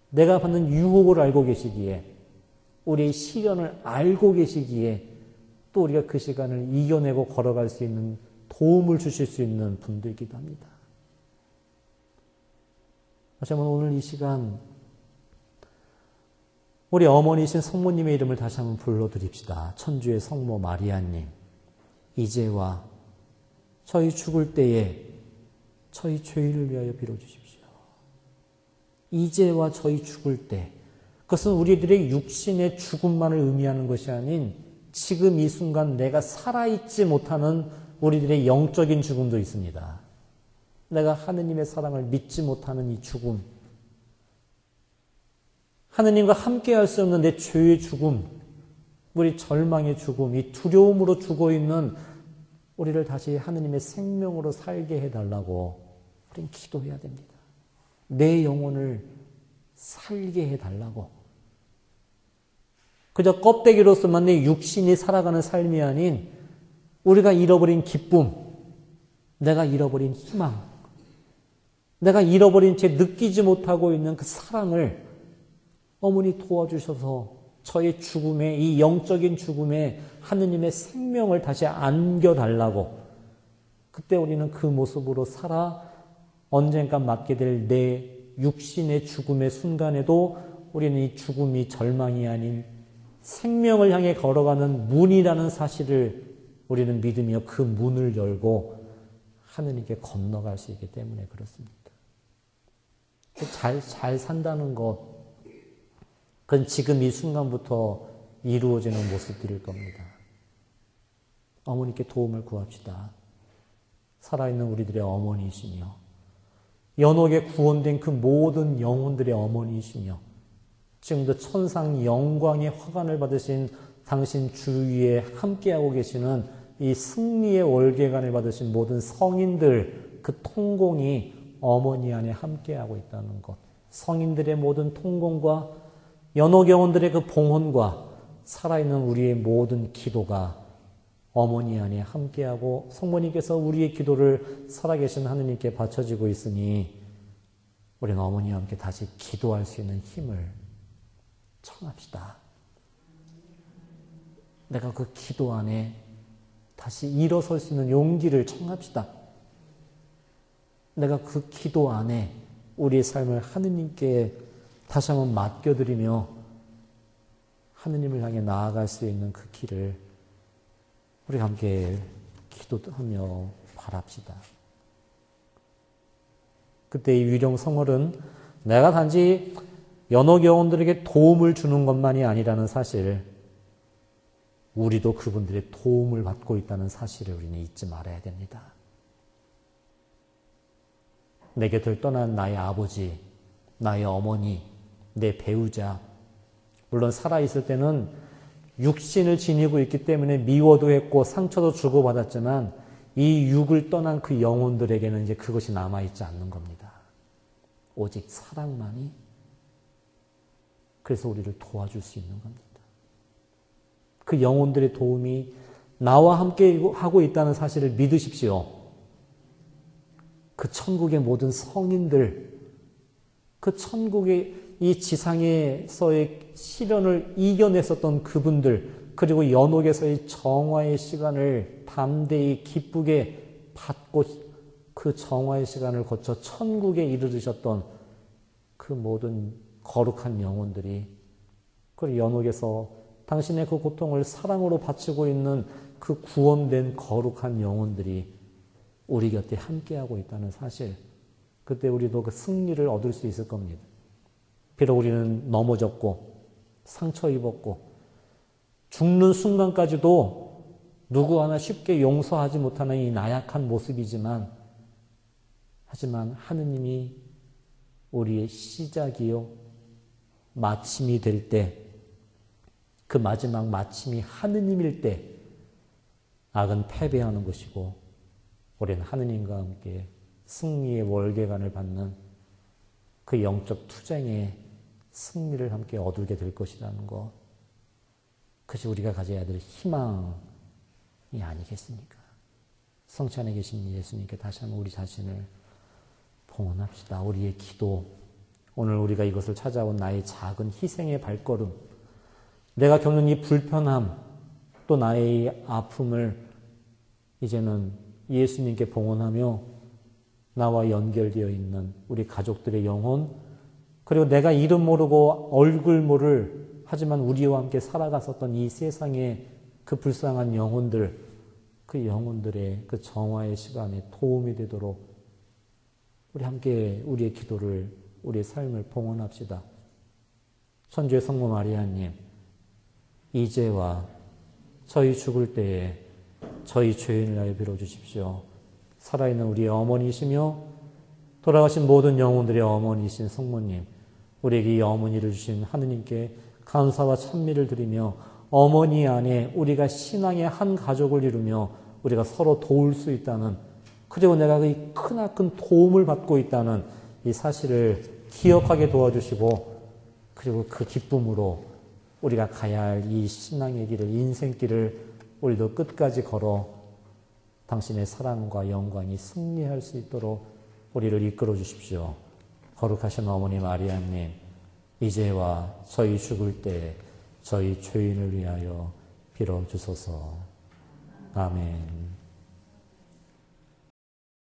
내가 받는 유혹을 알고 계시기에, 우리의 시련을 알고 계시기에, 또 우리가 그 시간을 이겨내고 걸어갈 수 있는 도움을 주실 수 있는 분들이기도 합니다. 하지만 오늘 이 시간 우리 어머니이신 성모님의 이름을 다시 한번 불러드립시다. 천주의 성모 마리아님, 이제와 저희 죽을 때에 저희 죄를 위하여 빌어주십시오. 이제와 저희 죽을 때, 그것은 우리들의 육신의 죽음만을 의미하는 것이 아닌 지금 이 순간 내가 살아있지 못하는 우리들의 영적인 죽음도 있습니다. 내가 하느님의 사랑을 믿지 못하는 이 죽음, 하느님과 함께할 수 없는 내 죄의 죽음, 우리 절망의 죽음, 이 두려움으로 죽어있는 우리를 다시 하느님의 생명으로 살게 해달라고 우리는 기도해야 됩니다. 내 영혼을 살게 해달라고. 그저 껍데기로서만 내 육신이 살아가는 삶이 아닌 우리가 잃어버린 기쁨, 내가 잃어버린 희망, 내가 잃어버린 채 느끼지 못하고 있는 그 사랑을 어머니 도와주셔서 저의 죽음에, 이 영적인 죽음에 하느님의 생명을 다시 안겨달라고. 그때 우리는 그 모습으로 살아 언젠가 맞게 될 내 육신의 죽음의 순간에도 우리는 이 죽음이 절망이 아닌 생명을 향해 걸어가는 문이라는 사실을 우리는 믿으며 그 문을 열고 하느님께 건너갈 수 있기 때문에 그렇습니다. 잘 산다는 것, 그건 지금 이 순간부터 이루어지는 모습들일 겁니다. 어머니께 도움을 구합시다. 살아있는 우리들의 어머니이시며 연옥에 구원된 그 모든 영혼들의 어머니이시며 지금도 천상 영광의 화관을 받으신 당신 주위에 함께하고 계시는 이 승리의 월계관을 받으신 모든 성인들 그 통공이 어머니 안에 함께하고 있다는 것. 성인들의 모든 통공과 연옥영혼들의 그 봉헌과 살아있는 우리의 모든 기도가 어머니 안에 함께하고 성모님께서 우리의 기도를 살아계신 하느님께 바쳐지고 있으니 우리는 어머니와 함께 다시 기도할 수 있는 힘을 청합시다. 내가 그 기도 안에 다시 일어설 수 있는 용기를 청합시다. 내가 그 기도 안에 우리의 삶을 하느님께 다시 한번 맡겨드리며 하느님을 향해 나아갈 수 있는 그 길을 우리가 함께 기도하며 바랍시다. 그때 이 위령 성월은 내가 단지 연옥영혼들에게 도움을 주는 것만이 아니라는 사실, 우리도 그분들의 도움을 받고 있다는 사실을 우리는 잊지 말아야 됩니다. 내 곁을 떠난 나의 아버지, 나의 어머니, 내 배우자, 물론 살아있을 때는 육신을 지니고 있기 때문에 미워도 했고 상처도 주고받았지만 이 육을 떠난 그 영혼들에게는 이제 그것이 남아있지 않는 겁니다. 오직 사랑만이 그래서 우리를 도와줄 수 있는 겁니다. 그 영혼들의 도움이 나와 함께 하고 있다는 사실을 믿으십시오. 그 천국의 모든 성인들, 그 천국의 이 지상에서의 시련을 이겨냈었던 그분들, 그리고 연옥에서의 정화의 시간을 담대히 기쁘게 받고 그 정화의 시간을 거쳐 천국에 이르르셨던 그 모든 거룩한 영혼들이, 그리고 연옥에서 당신의 그 고통을 사랑으로 바치고 있는 그 구원된 거룩한 영혼들이 우리 곁에 함께하고 있다는 사실, 그때 우리도 그 승리를 얻을 수 있을 겁니다. 비록 우리는 넘어졌고 상처 입었고 죽는 순간까지도 누구 하나 쉽게 용서하지 못하는 이 나약한 모습이지만, 하지만 하느님이 우리의 시작이요 마침이 될 때, 그 마지막 마침이 하느님일 때 악은 패배하는 것이고 우리는 하느님과 함께 승리의 월계관을 받는 그 영적 투쟁의 승리를 함께 얻게 될 것이라는 것, 그것이 우리가 가져야 될 희망이 아니겠습니까? 성체 안에 계신 예수님께 다시 한번 우리 자신을 봉헌합시다. 우리의 기도, 오늘 우리가 이것을 찾아온 나의 작은 희생의 발걸음, 내가 겪는 이 불편함, 또 나의 아픔을 이제는 예수님께 봉헌하며 나와 연결되어 있는 우리 가족들의 영혼, 그리고 내가 이름 모르고 얼굴 모를 하지만 우리와 함께 살아갔었던 이 세상의 그 불쌍한 영혼들, 그 영혼들의 그 정화의 시간에 도움이 되도록 우리 함께 우리의 기도를, 우리의 삶을 봉헌합시다. 천주의 성모 마리아님, 이제와 저희 죽을 때에 저희 죄인을 위하여 빌어주십시오. 살아있는 우리의 어머니이시며 돌아가신 모든 영혼들의 어머니이신 성모님, 우리에게 이 어머니를 주신 하느님께 감사와 찬미를 드리며 어머니 안에 우리가 신앙의 한 가족을 이루며 우리가 서로 도울 수 있다는, 그리고 내가 그 크나큰 도움을 받고 있다는 이 사실을 기억하게 도와주시고, 그리고 그 기쁨으로 우리가 가야 할 이 신앙의 길을, 인생길을 우리도 끝까지 걸어 당신의 사랑과 영광이 승리할 수 있도록 우리를 이끌어 주십시오. 거룩하신 어머니 마리아님, 이제와 저희 죽을 때 저희 죄인을 위하여 빌어주소서. 아멘.